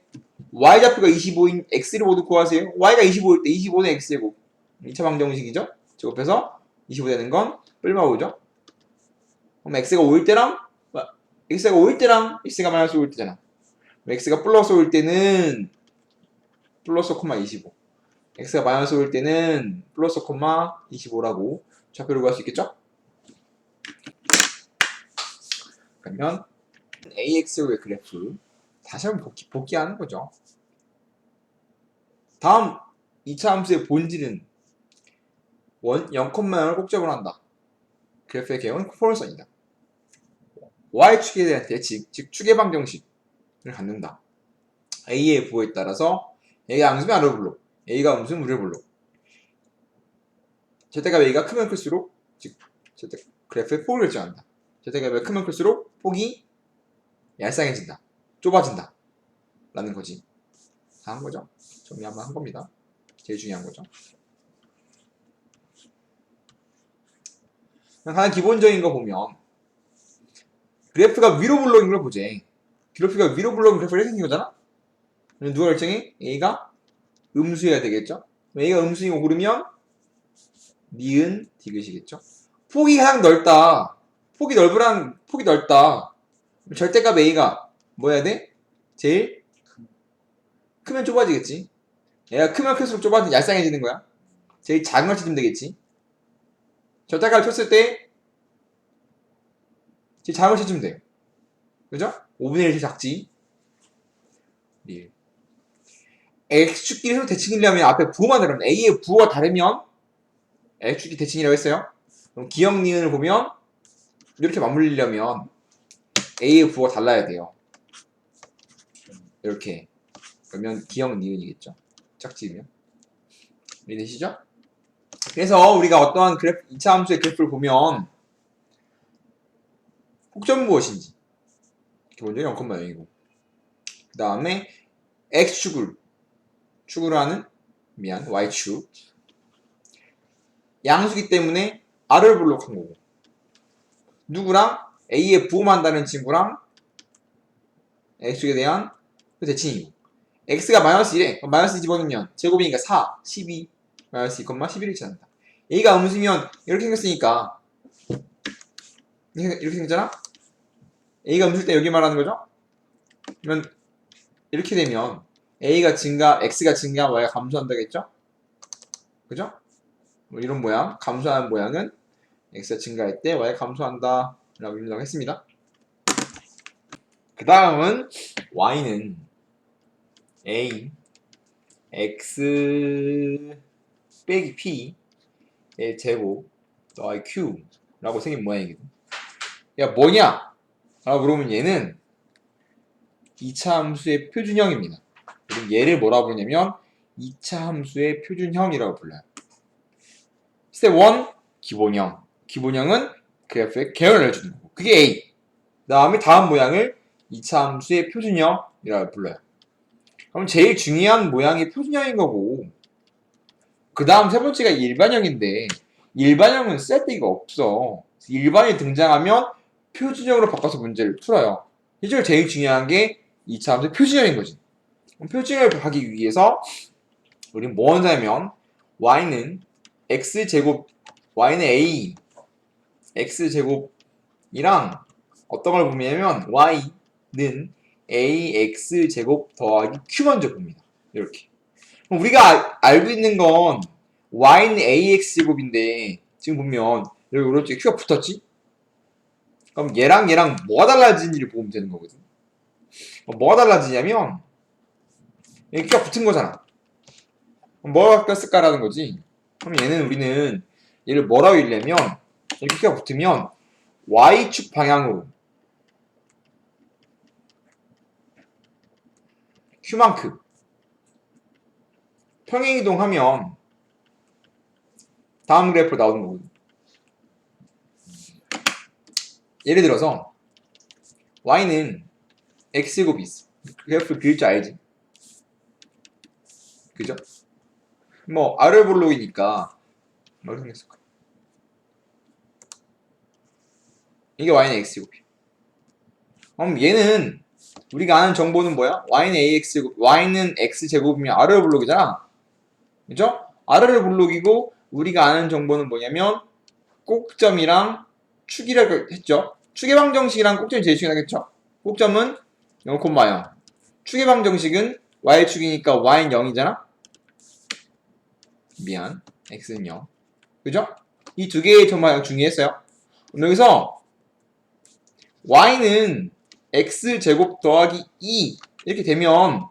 y좌표가 25인 x를 모두 구하세요. y가 25일 때 25는 x제곱. 2차 방정식이죠. 제곱해서 25 되는 건 뿔마오죠. 그럼 x가 5일 때랑 x가 5일 때랑 x가 마이너스 5일 때잖아. x가 플러스 5일 때는 플러스, 25. x가 마이너스 5일 때는 플러스, 25라고 좌표를 구할 수 있겠죠? 그러면 AX의 그래프 다시 한번 복귀하는 거죠. 다음 2차 함수의 본질은 0,0을 꼭 적어낸다. 그래프의 개형은 포물선이다. y축에 대한 대칭, 즉 축의 방정식을 갖는다. a의 부호에 따라서 a가 양수면 아래로 불러, a가 음수면 위로 불러. 제때가 a가 크면 클수록, 즉 그래프의 폭을 결정한다. 제때가 크면 클수록 폭이 얄쌍해진다, 좁아진다 라는 거지. 다 한 거죠. 정리 한번 한 겁니다. 제일 중요한 거죠. 가장 기본적인 거 보면 그래프가 위로 불러있는 걸 보지. 그래프가 위로 불러있는 그래프가 이렇게 생긴 거잖아. 누가 결정해? a가 음수여야 되겠죠. a가 음수이고 고르면 니은 디귿이겠죠. 폭이 가장 넓다. 폭이 넓다. 절대값 a가 뭐 해야 돼? 제일 크면 좁아지겠지. 얘가 크면 클수록 좁아지면 얄쌍해지는 거야. 제일 작은 걸 찾으면 되겠지. 절대값을 쳤을 때 제일 작은 걸 찾으면 돼요. 그죠? 5분의 1이 작지. 1. x축끼리 서로 대칭이려면 앞에 부호만 다르면 a의 부호가 다르면 x축끼리 대칭이라고 했어요. 그럼 기역 니은을 보면 이렇게 맞물리려면 a의 부호가 달라야 돼요. 이렇게. 그러면 기역 니은이겠죠. 짝지으면. 이해되시죠? 그래서 우리가 어떠한 그래프, 2차 함수의 그래프를 보면 폭점은 무엇인지 기본적으로 0,0이고 그 다음에 x축으로 하는 y축 양수기 때문에 r을 블록한 거고 누구랑 a의 부호만 다른 친구랑 x축에 대한 대칭이고 x가 마이너스 1에 마이너스 2 집어넣으면 제곱이니까 4, 12 마이너스 2, 11을 찾는다. a가 음수면 이렇게 생겼으니까 이렇게 생겼잖아? a가 음수일 때 여기 말하는 거죠? 그러면 이렇게 되면 x가 증가, y가 감소한다겠죠? 그죠? 뭐 이런 모양, 감소하는 모양은 x가 증가할 때 y가 감소한다 라고 인정했습니다. 그 다음은 y는 a x 빼기 p의 제곱 더하기 q라고 생긴 모양이거든. 야 뭐냐? 라고 물어보면 얘는 2차 함수의 표준형입니다. 우리 얘를 뭐라고 부르냐면 2차 함수의 표준형이라고 불러요. 스텝 1 기본형. 기본형은 그래프의 개연을 해주는 거고 그게 A. 그 다음에 다음 모양을 2차 함수의 표준형이라고 불러요. 그럼 제일 중요한 모양이 표준형인 거고 그 다음 세 번째가 일반형인데 일반형은 쓸데가 없어. 일반이 등장하면 표준형으로 바꿔서 문제를 풀어요. 실제로 제일 중요한 게 2차 함수의 표준형인 거지. 그럼 표준형을 하기 위해서 우리는 뭐 한다면 y는 x제곱 y는 a x제곱이랑 어떤 걸 보냐면 y는 ax제곱 더하기 q 먼저 봅니다. 이렇게. 그럼 우리가 알고 있는 건 y는 ax제곱인데 지금 보면 여기 오른쪽에 q가 붙었지? 그럼 얘랑 뭐가 달라지는지를 보면 되는 거거든. 뭐가 달라지냐면 여기 q가 붙은 거잖아. 그럼 뭐가 바뀌었을까라는 거지. 그럼 우리는 얘를 뭐라고 읽냐면 이렇게 q가 붙으면 y축 방향으로 q만큼 평행이동하면 다음 그래프로 나오는 거거든. 예를 들어서 y는 x제곱이 있어. 그래프 그릴 줄 알지? 그죠? 뭐 아르볼록이니까 뭐가 생겼을까? 이게 y는 x제곱이야. 그럼 얘는 우리가 아는 정보는 뭐야? y는 ax제곱, y는 x제곱이면 아르볼록이잖아. 그죠? 아르볼록이고 우리가 아는 정보는 뭐냐면 꼭점이랑 축이라고 했죠. 축의 방정식이랑 꼭점이 제일 중요하겠죠. 꼭점은 0,0. 축의 방정식은 y축이니까 y는 0이잖아. 미안, x는 0. 그죠? 이 두 개의 정말 중요했어요. 여기서 y는 x제곱 더하기 2 이렇게 되면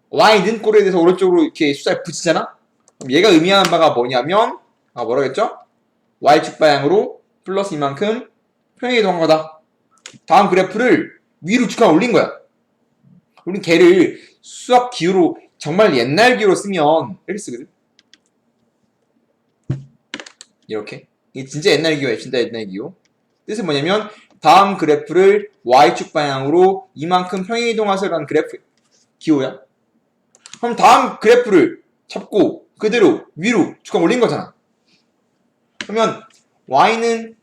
y는 꼴에 대해서 오른쪽으로 이렇게 숫자를 붙이잖아? 그럼 얘가 의미하는 바가 뭐냐면 뭐라고 했죠? y축 방향으로 플러스 이만큼 평행이동한 거다. 다음 그래프를 위로 축하 올린 거야. 우린 걔를 수학 기호로 정말 옛날 기호로 쓰면 이렇게 쓰거든. 이렇게. 이게 진짜 옛날 기호야. 진짜 옛날 기호. 뜻은 뭐냐면 다음 그래프를 y축 방향으로 이만큼 평행이동하세요라는 그래프 기호야. 그럼 다음 그래프를 잡고 그대로 위로 축하 올린 거잖아. 그러면 y는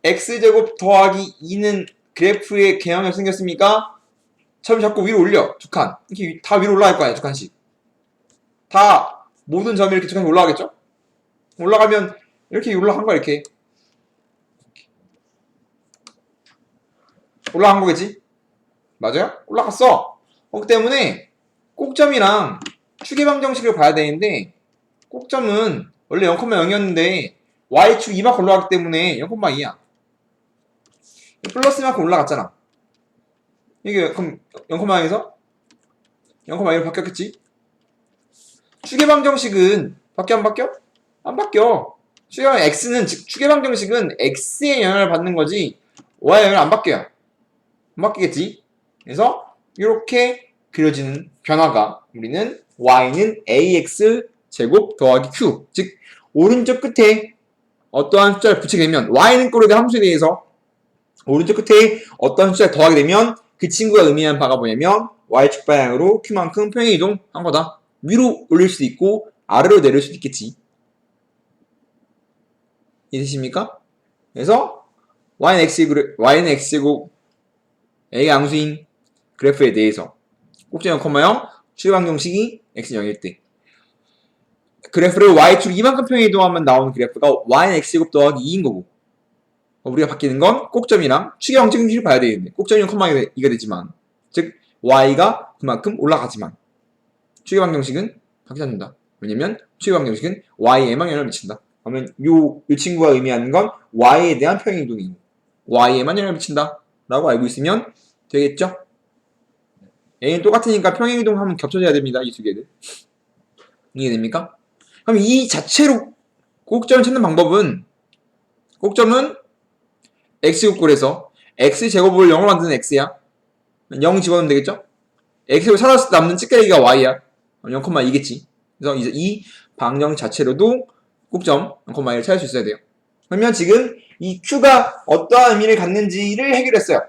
x제곱 더하기 2는 그래프의 개형이 생겼습니까? 점이 자꾸 위로 올려. 두 칸. 이렇게 다 위로 올라갈 거 아니야. 두 칸씩. 다 모든 점이 이렇게 두 칸씩 올라가겠죠? 올라가면 이렇게 올라간 거야. 이렇게. 올라간 거겠지? 맞아요? 올라갔어. 그렇기 때문에 꼭점이랑 축의 방정식을 봐야 되는데 꼭점은 원래 0,0이었는데 y축 이만큼 올라가기 때문에 0,2야. 플러스만큼 올라갔잖아. 이게 그럼 0,0에서 0,1로 바뀌었겠지? 축의 방정식은 바뀌어 안 바뀌어? 안 바뀌어. x는 즉 축의 방정식은 x의 영향을 받는 거지 y의 영향을 안 바뀌어요. 안 바뀌겠지? 그래서 이렇게 그려지는 변화가 우리는 y는 ax 제곱 더하기 q 즉 오른쪽 끝에 어떠한 숫자를 붙이게 되면 y는 꼴에 대한 함수에 대해서 오른쪽 끝에 어떤 숫자를 더하게 되면 그 친구가 의미하는 바가 뭐냐면 y축 방향으로 q만큼 평행 이동한 거다. 위로 올릴 수도 있고 아래로 내릴 수도 있겠지. 이해되십니까? 그래서 y는 x제곱 a가 양수인 그래프에 대해서 꼭지점 0,0 축의 방정식이 x는 0일 때 그래프를 y축 이만큼 평행 이동하면 나오는 그래프가 y는 x제곱 더하기 2인 거고 우리가 바뀌는 건 꼭점이랑 축의 방정식을 봐야 되겠네. 꼭점이 0,2가 되지만 즉 y가 그만큼 올라가지만 축의 방정식은 바뀌지 않는다. 왜냐면 축의 방정식은 y에만 영향을 미친다. 그러면 요 친구가 의미하는 건 y에 대한 평행이동이고 y에만 영향을 미친다 라고 알고 있으면 되겠죠? 얘는 똑같으니까 평행이동 하면 겹쳐져야 됩니다. 이 두 개를. 이해됩니까? 그럼 이 자체로 꼭점을 찾는 방법은 꼭점은 x국골에서 x제곱을 0으로 만드는 x야. 0 집어넣으면 되겠죠? x를 찾았을 때 남는 찌끄레기가 y야. 0,2겠지. 그래서 이제 이 방정 자체로도 꼭점 0,1을 찾을 수 있어야 돼요. 그러면 지금 이 q가 어떠한 의미를 갖는지를 해결했어요.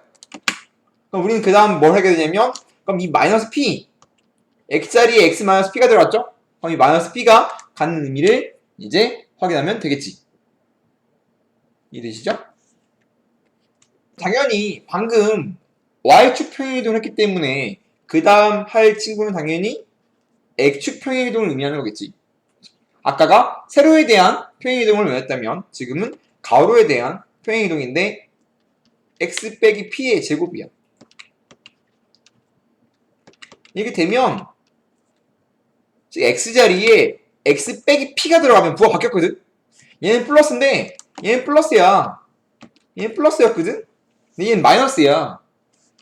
그럼 우리는 그 다음 뭘 하게 되냐면 그럼 이 마이너스 p x자리에 x 마이너스 p가 들어갔죠? 그럼 이 마이너스 p가 갖는 의미를 이제 확인하면 되겠지. 이해되시죠? 당연히 방금 y축 평행이동을 했기 때문에 그 다음 할 친구는 당연히 x축 평행이동을 의미하는 거겠지. 아까가 세로에 대한 평행이동을 의미했다면 지금은 가로에 대한 평행이동인데 x 빼기 p의 제곱이야. 이렇게 되면 x자리에 x 빼기 p가 들어가면 부호가 바뀌었거든? 얘는 플러스인데 얘는 플러스야. 얘는 플러스였거든? 근데 얘는 마이너스야.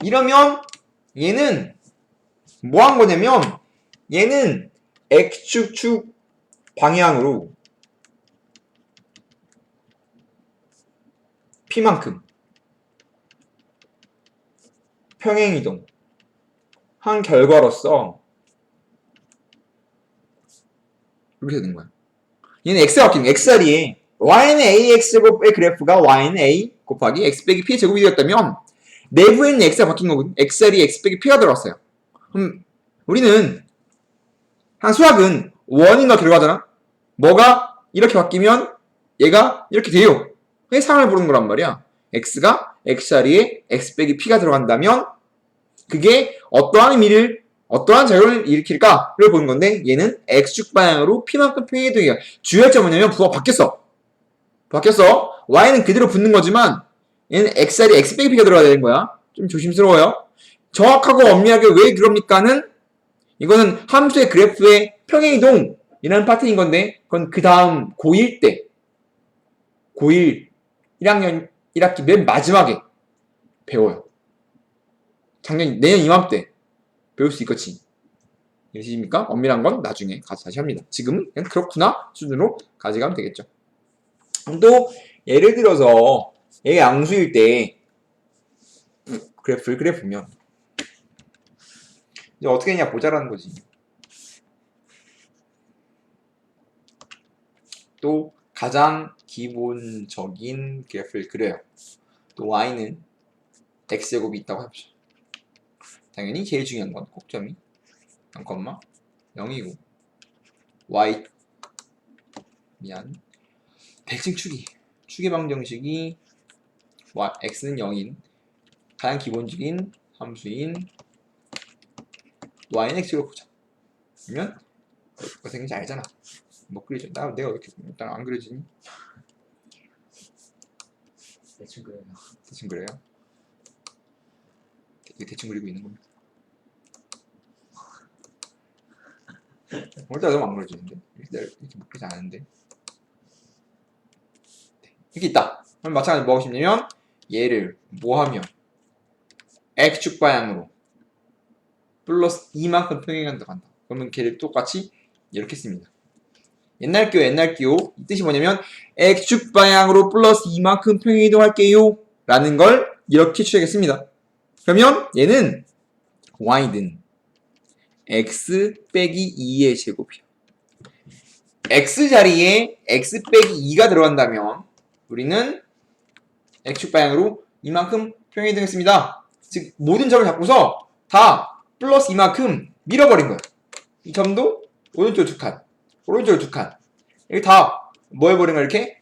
이러면 얘는 뭐 한 거냐면 얘는 x축 방향으로 p만큼 평행이동 한 결과로서 이렇게 되는 거야. 얘는 x가 바뀌는 거야. x자리에 y는 ax제곱의 그래프가 y는 a 곱하기 x 빼기 p의 제곱이 되었다면 내부에 있는 x가 바뀐 거거든. x자리에 x 빼기 p가 들어갔어요. 그럼 우리는 한 수학은 원인과 결과잖아. 뭐가 이렇게 바뀌면 얘가 이렇게 돼요. 회상을 부르는 거란 말이야. x가 x자리에 x 빼기 p가 들어간다면 그게 어떠한 의미를 어떠한 작용을 일으킬까를 보는 건데 얘는 x축 방향으로 p만큼 평행이동이야. 주의할 점은 뭐냐면 부호가 바뀌었어. y는 그대로 붙는 거지만 얘는 x자리에 x 빼기 p가 들어가야 되는 거야. 좀 조심스러워요. 정확하고 엄밀하게 왜 그럽니까는 이거는 함수의 그래프의 평행이동이라는 파트인 건데 그건 그 다음 고1 때 고1 1학년 1학기 맨 마지막에 배워요. 내년 이맘때 배울 수 있겠지. 이해되십니까? 엄밀한 건 나중에 가서 다시 합니다. 지금은 그냥 그렇구나 수준으로 가져가면 되겠죠. 또 예를 들어서 얘가 양수일 때 그래프를 그려보면 이제 어떻게 했냐 보자라는 거지. 또 가장 기본적인 그래프를 그려요. 또 y는 x제곱이 있다고 해보죠. 당연히 제일 중요한 건 꼭점이 0,0이고 y 대칭 축의 방정식이 x는 0인 가장 기본적인 함수인 y는 x로 보자. 그러면 뭐가 생긴지 알잖아. 뭐 그리죠? 내가 왜 이렇게 일단 안 그려지니? 대충 그래요. 대충 그래요? 대충 그리고 있는 겁니다. 오늘따라 너무 안 그려지는데? 이렇게 묶이지 않은데? 이렇게 있다. 그럼 마찬가지로 뭐 하고 싶냐면 얘를 뭐 하면 x축 방향으로 플러스 2만큼 평행한다 간다. 그러면 걔를 똑같이 이렇게 씁니다. 옛날 기호 이 뜻이 뭐냐면 x축 방향으로 플러스 2만큼 평행이동할게요 라는 걸 이렇게 추적했습니다. 그러면 얘는 y는 x 빼기 2의 제곱이야. x자리에 x 빼기 2가 들어간다면 우리는 x축 방향으로 이만큼 평행이동했습니다. 즉 모든 점을 잡고서 다 플러스 이만큼 밀어버린 거예요. 이 점도 오른쪽 두 칸, 오른쪽 두 칸. 이렇게 다 뭐 해버린 거야 이렇게?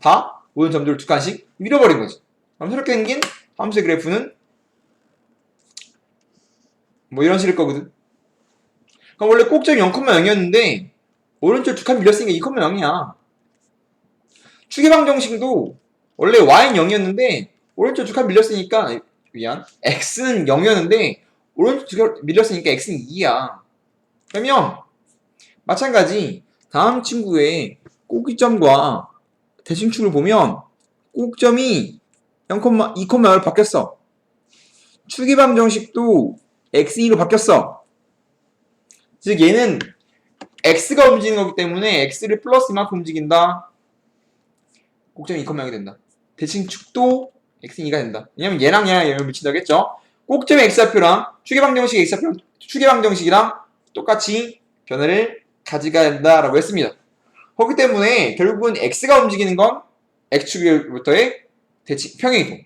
다 모든 점들을 두 칸씩 밀어버린 거지. 그럼 새롭게 생긴 함수의 그래프는 뭐 이런 식일 거거든. 그럼 원래 꼭점이 0,0이었는데 오른쪽 두 칸 밀렸으니까 2,0이야. 축의 방정식도 원래 y는 0이었는데 오른쪽 두 칸 밀렸으니까 x는 0이었는데 오른쪽 두 칸 밀렸으니까 x는 2야. 그러면 마찬가지 다음 친구의 꼭지점과 대칭축을 보면 꼭점이 0,2,0로 바뀌었어. 추기방 정식도 x2로 바뀌었어. 즉 얘는 x가 움직이는 거기 때문에 x를 플러스 이만큼 움직인다. 꼭점이 2,0이 된다. 대칭축도 x2가 된다. 왜냐면 얘랑 영향을 미친다고 했죠. 꼭점의 x좌표랑 추계방 정식의 x좌표, 추계방 정식이랑 똑같이 변화를 가져가야 된다라고 했습니다. 그렇기 때문에 결국은 x가 움직이는 건 x축으로부터의 평행이동.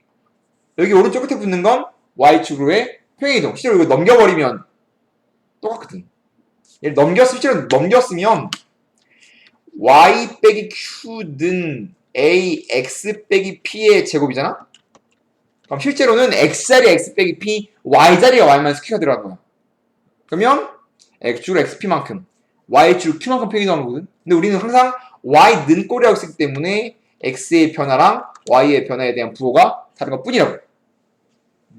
여기 오른쪽 끝에 붙는 건 y축으로의 평행이동. 실제로 이거 넘겨버리면 똑같거든. 얘를 실제로 넘겼으면 y 빼기 q는 ax 빼기 p의 제곱이잖아? 그럼 실제로는 x자리에 x 빼기 p, y자리에 y-q가 들어간 거야. 그러면 x축으로 xp만큼, y축으로 q만큼 평행이동하는 거거든. 근데 우리는 항상 y는 꼴이라고 쓰기 때문에 x의 변화랑 y의 변화에 대한 부호가 다른 것 뿐이라고.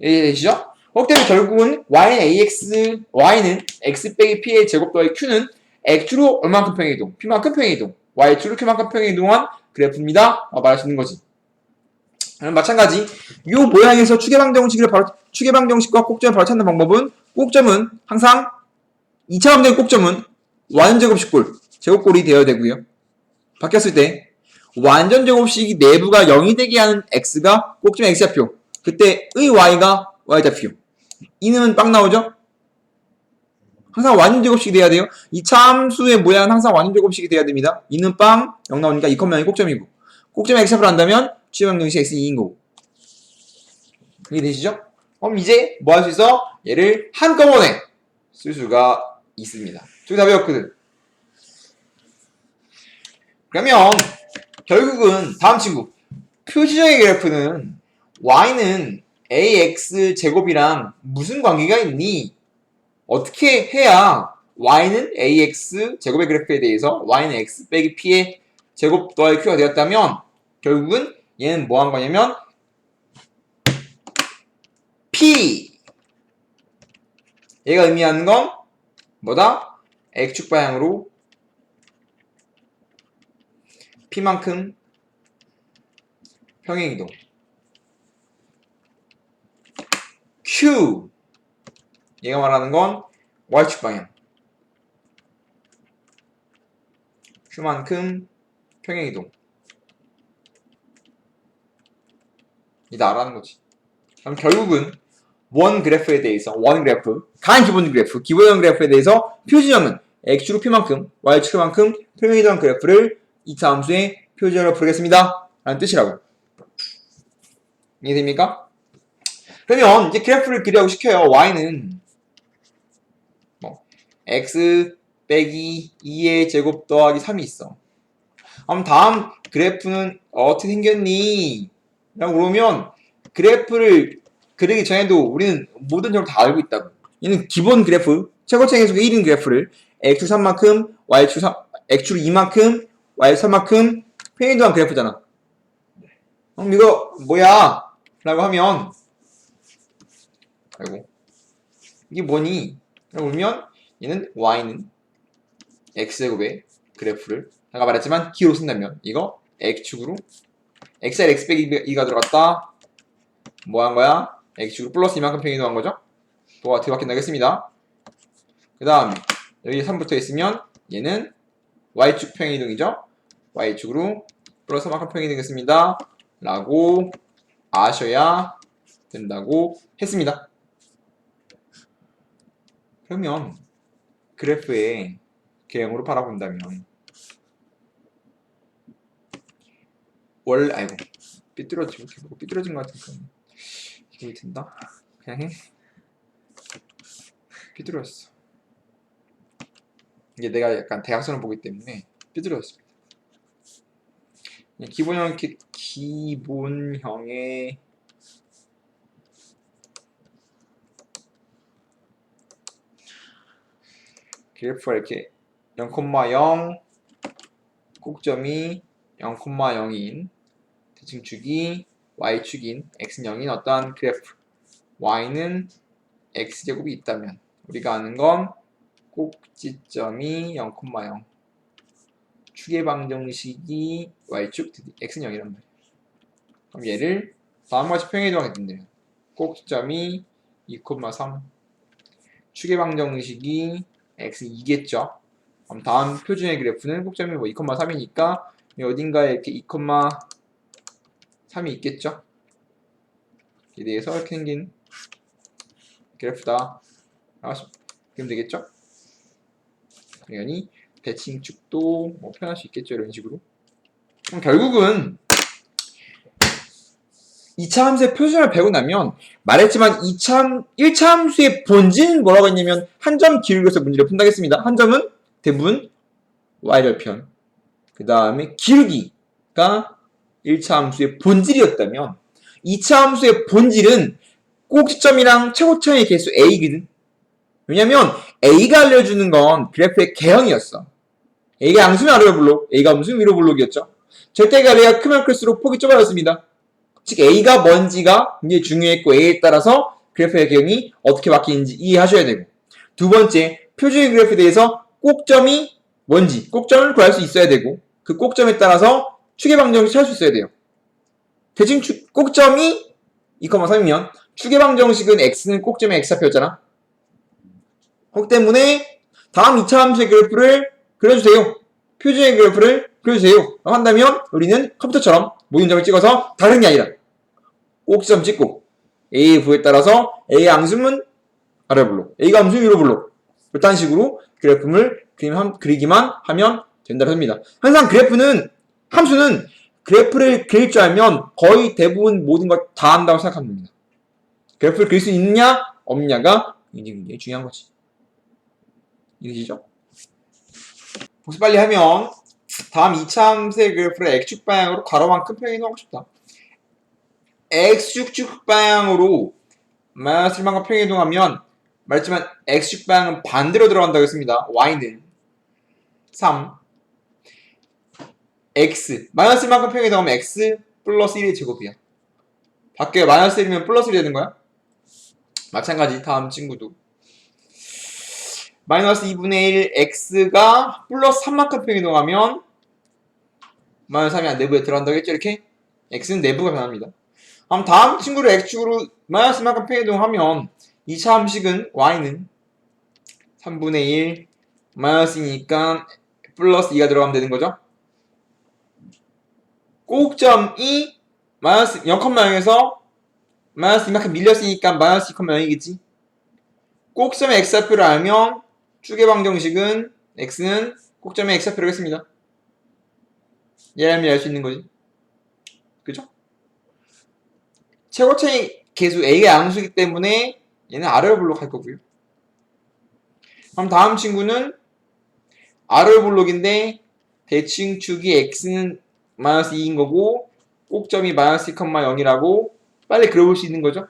이해되시죠? 그렇기 때문에 결국은 y는 x 빼기 p의 제곱 더하기 q는 x축으로 얼만큼 평행이동, p만큼 평행이동, y축으로 q만큼 평행이동한 그래프입니다. 말할 수 있는 거지. 마찬가지 이 모양에서 추계방 정식과 꼭점을 바로 찾는 방법은 꼭점은 항상 2차 함정의 꼭점은 완전제곱식골, 제곱골이 되어야 되고요. 바뀌었을 때 완전 제곱식이 내부가 0이 되게 하는 x가 꼭점의 x좌표, 그때의 y가 y좌표. 이는 빵 나오죠? 항상 완전 제곱식이 돼야 돼요. 이 참수의 모양은 항상 완전 제곱식이 돼야 됩니다. 이는 빵, 0 나오니까 2,0이 꼭점이고, 꼭점의 x좌표를 한다면 추계방 정식 x2인 거고. 이해되시죠? 그럼 이제 뭐 할 수 있어? 얘를 한꺼번에 쓸 수가 있습니다. 저기 다 배웠거든. 그러면 결국은 다음 친구, 표시정의 그래프는 y는 ax 제곱이랑 무슨 관계가 있니? 어떻게 해야 y는 ax 제곱의 그래프에 대해서 y는 x 빼기 p의 제곱 더하기 q가 되었다면 결국은 얘는 뭐 한 거냐면 p, 얘가 의미하는 건 뭐다? x축 방향으로 p만큼 평행이동. q, 얘가 말하는 건 y축 방향, q만큼 평행이동. 이다 알아는 거지. 그럼 결국은 원 그래프에 대해서, 가장 기본 그래프, 기본형 그래프에 대해서 표지점은 x축으로 p만큼, y축만큼 평행이동한 그래프를 2차 함수의 표지점으로 부르겠습니다. 라는 뜻이라고. 이해됩니까? 그러면 이제 그래프를 그리라고 시켜요. y는 x 빼기 2의 제곱 더하기 3이 있어. 그럼 다음 그래프는 어떻게 생겼니? 라고 물으면 그래프를 그리기 전에도 우리는 모든 점을 다 알고 있다고. 얘는 기본 그래프, 최고차 계속의 1인 그래프를 x축 3만큼, x축 2만큼, y축 3만큼 평행이동한 그래프잖아. 그럼 이거 뭐야? 라고 하면 아이고 이게 뭐니? 라고 물으면 얘는 y는 x제곱의 그래프를 아까 말했지만 기호로 쓴다면 이거 x축으로 xl x 빼기 2가 들어갔다. 뭐 한 거야? x축으로 플러스 이만큼 평행이동한 거죠? 뭐가 어떻게 바뀐다겠습니다. 그 다음에 여기 3 붙어 있으면 얘는 y축 평행이동이죠? y축으로 플러스 이만큼 평행이동했습니다. 라고 아셔야 된다고 했습니다. 그러면 그래프의 개형으로 바라본다면 아이고 삐뚤어진 것 같으니까 기분이 든다. 그냥 해. 삐뚤어졌어. 이게 내가 약간 대각선을 보기 때문에 삐뚤어졌습니다. 기본형의 그래프가 이렇게 0,0 꼭점이 0,0인 대칭축이 y축인 x는 0인 어떠한 그래프 y는 x제곱이 있다면 우리가 아는 건 꼭지점이 0,0 축의 방정식이 y축 x는 0이란 말이에요. 그럼 얘를 다음과 같이 평행이동하게 된대요. 꼭지점이 2,3 축의 방정식이 x는 2겠죠. 그럼 다음 표준의 그래프는 꼭점이 뭐 2,3이니까 어딘가에 이렇게 2,3이 있겠죠. 이에 대해서 이렇게 생긴 그래프다. 그럼 되겠죠? 당연히 대칭축도 뭐 표현할 수 있겠죠. 이런 식으로. 그럼 결국은 2차 함수의 표준을 배우고 나면 말했지만 1차 함수의 본질은 뭐라고 했냐면 한 점 기울여서 문제를 푼다겠습니다. 한 점은 대부분 y절편. 그 다음에 기울기가 1차 함수의 본질이었다면 2차 함수의 본질은 꼭지점이랑 최고차의 개수 a거든. 왜냐면 a가 알려주는 건 그래프의 개형이었어. a가 양수면 아래로 볼록, a가 음수면 위로 볼록이었죠. 절대가 a가 크면 클수록 폭이 좁아졌습니다. 즉 a가 뭔지가 굉장히 중요했고 a에 따라서 그래프의 개형이 어떻게 바뀌는지 이해하셔야 되고, 두 번째, 표준의 그래프에 대해서 꼭점이 뭔지 꼭점을 구할 수 있어야 되고, 그 꼭점에 따라서 축의 방정식 찾을 수 있어야 돼요. 대칭 꼭점이 2,3이면 축의 방정식은 x는 꼭점에 x좌표였잖아. 그렇기 때문에 다음 2차 함수의 그래프를 그려주세요. 표준의 그래프를 그려주세요. 한다면 우리는 컴퓨터처럼 모든 점을 찍어서 다른 게 아니라 꼭지점 찍고 A의 부에 따라서 A의 양수는 아래 블록, A가 함수 위로 블록, 이런 식으로 그래프를 그리기만 하면 된다고 합니다. 항상 함수는 그래프를 그릴 줄 알면 거의 대부분 모든 걸 다 한다고 생각하면 됩니다. 그래프를 그릴 수 있느냐 없느냐가 굉장히 중요한 거지. 이해되시죠? 복습 빨리 하면 다음 2차 함수의 그래프를 x축 방향으로 가로만큼 평행이동하고 싶다. x축 방향으로 마이너스 1만큼 평행이동하면 말했지만 x축 방향은 반대로 들어간다고 했습니다. y는 3 x 마이너스 1만큼 평행이동하면 x 플러스 1의 제곱이야. 밖에 마이너스 1이면 플러스 1이 되는 거야. 마찬가지 다음 친구도 마이너스 2분의 1 x가 플러스 3만큼 평행이동하면 마이너스 3이 내부에 들어간다고 했죠. 이렇게 x는 내부가 변합니다. 그럼 다음 친구를 x축으로 마이너스 1만큼 평행이동하면 2차 함식은 y는 3분의 1 마이너스이니까 플러스 2가 들어가면 되는 거죠. 꼭점이 마이너스 0,0에서 마이너스 2만큼 밀렸으니까 마이너스 2,0이겠지. 꼭점의 x좌표를 알면 축의 방정식은 x는 꼭점의 x좌표로 했습니다. 얘를 알면 알 수 있는 거지. 그죠? 최고차의 개수 a가 양수이기 때문에 얘는 아래로 볼록할 거고요. 그럼 다음 친구는 아래로 볼록인데 대칭축이 x는 마이너스 2인 거고 꼭점이 마이너스 2,0이라고 빨리 그려볼 수 있는 거죠.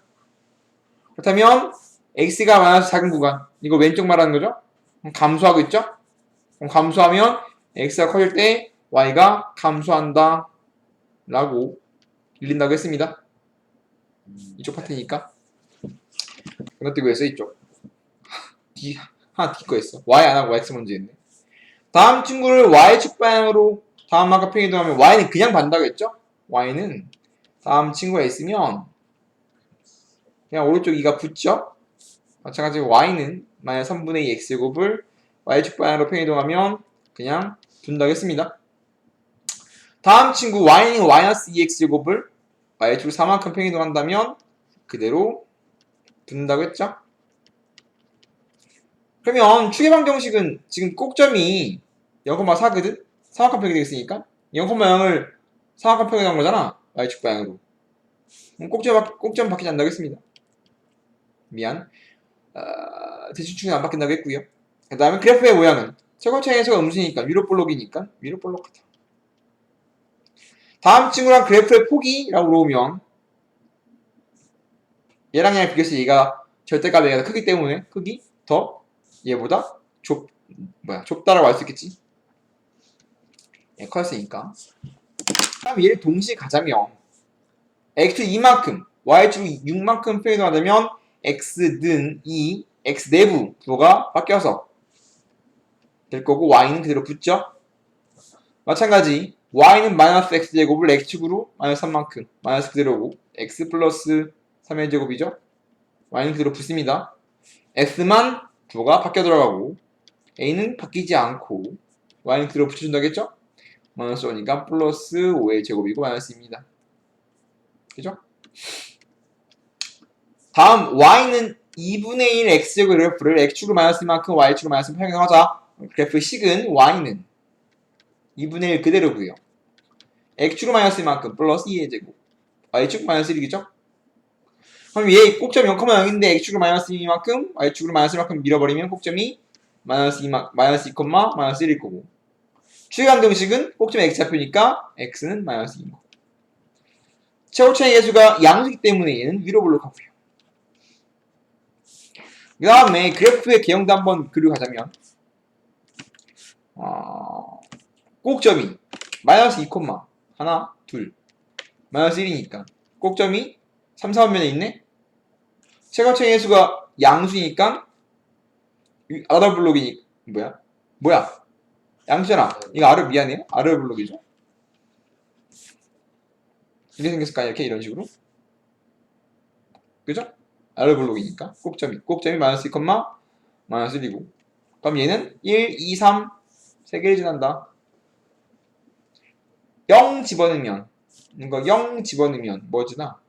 그렇다면 x가 마이너스 작은 구간, 이거 왼쪽 말하는 거죠. 그럼 감소하고 있죠. 그럼 감소하면 x가 커질 때 y가 감소한다 라고 읽는다고 했습니다. 이쪽 파트니까 건너뛰고 했어. 이쪽 하나 뒤거 했어. y 안 하고 x 먼저 했네. 다음 친구를 y축 방향으로 다음 만큼 평행이동하면 y는 그냥 반다고 했죠. y는 다음 친구가 있으면 그냥 오른쪽 2가 붙죠. 마찬가지로 y는 마이너스 3분의 2 x제곱을 y축 방향으로 평행이동하면 그냥 둔다고 했습니다. 다음 친구 y는 마이너스 2x제곱을 y축 4만큼 평행이동한다면 그대로 둔다고 했죠. 그러면 축의 방정식은 지금 꼭점이 0,4거든? 4만큼 평행이 되겠으니까 0,0을 4만큼 평행한 거잖아. y축 방향으로. 꼭점 바뀌지 않는다고 했습니다. 미안. 대칭축은 안 바뀐다고 했고요. 그 다음에 그래프의 모양은 최고차이에서가 음수니까 위로 볼록이니까 위로 볼록하다. 다음 친구랑 그래프의 폭이라고 물어보면 얘랑 얘랑 비교해서 얘가 절대값이 얘가 더 크기 때문에 크기 더 얘보다 좁다라고 할 수 있겠지. 얘 컸으니까. 다음 얘를 동시에 가자면 x축 2만큼 y축 6만큼 평행이동하려면 x는 2 x 내부 부호가 바뀌어서 될 거고 y는 그대로 붙죠. 마찬가지 y는 마이너스 x제곱을 x축으로 마이너스 3만큼 마이너스 그대로고 x 플러스 3의 제곱이죠. y는 그대로 붙습니다. x만 부호가 바뀌어 들어가고 a는 바뀌지 않고 y는 그대로 붙여준다겠죠? 마이너스 5니까 플러스 5의 제곱이고 마이너스입니다. 그죠? 다음 y는 2분의 1 x제곱 그래프를 x축으로 마이너스만큼 y축으로 마이너스 평행하자. 그래프 식은 y는 2분의 1 그대로고요. x축으로 마이너스만큼 플러스 2의 제곱 y축 마이너스 1이겠죠? 그럼 얘 꼭점이 0,0인데 x축으로 마이너스 2만큼 y축으로 마이너스 1만큼 밀어버리면 꼭점이 마이너스 2, 마이너스 2, 마이너스 1일 거고 추계관등식은 꼭점에 x 잡히니까 x는 마이너스 2고 최고차의 예수가 양수이기 때문에 얘는 위로 볼록하고요. 그 다음에 그래프의 개형도 한번 그리고 가자면 꼭점이 마이너스 2, 하나, 둘 마이너스 1이니까 꼭점이 3, 4원면에 있네. 최고차의 예수가 양수이니까 아래 블록이니 뭐야 양수잖아. 이거 아래 미안해요. 아래 블록이죠. 이렇게 생겼을 거 아니야. 이렇게 이런 식으로 그죠? 아래 블록이니까 꼭점이 마이너스 2, 마이너스 1이고 그럼 얘는 1, 2, 3 3개를 지난다. 0 집어넣으면 이거 0 집어넣으면 뭐지나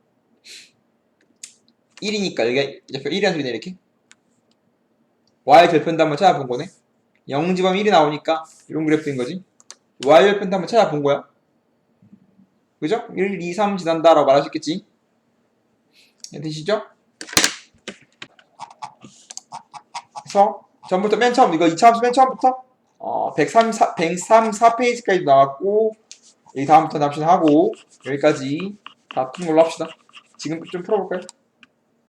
1이니까 여기 옆에 1이라는 소리네. 이렇게 y 절편도 한번 찾아본 거네. 0 집어넣으면 1이 나오니까 이런 그래프인 거지. y 절편도 한번 찾아본 거야. 그죠? 1, 2, 3 지난다 라고 말할 수 있겠지. 되시죠? 그래서 전부터 맨 처음 이거 2차 함수 맨 처음부터 134페이지까지 나왔고 여기 다음부터 납치하고 여기까지 다 푼 걸로 합시다. 지금 좀 풀어볼까요?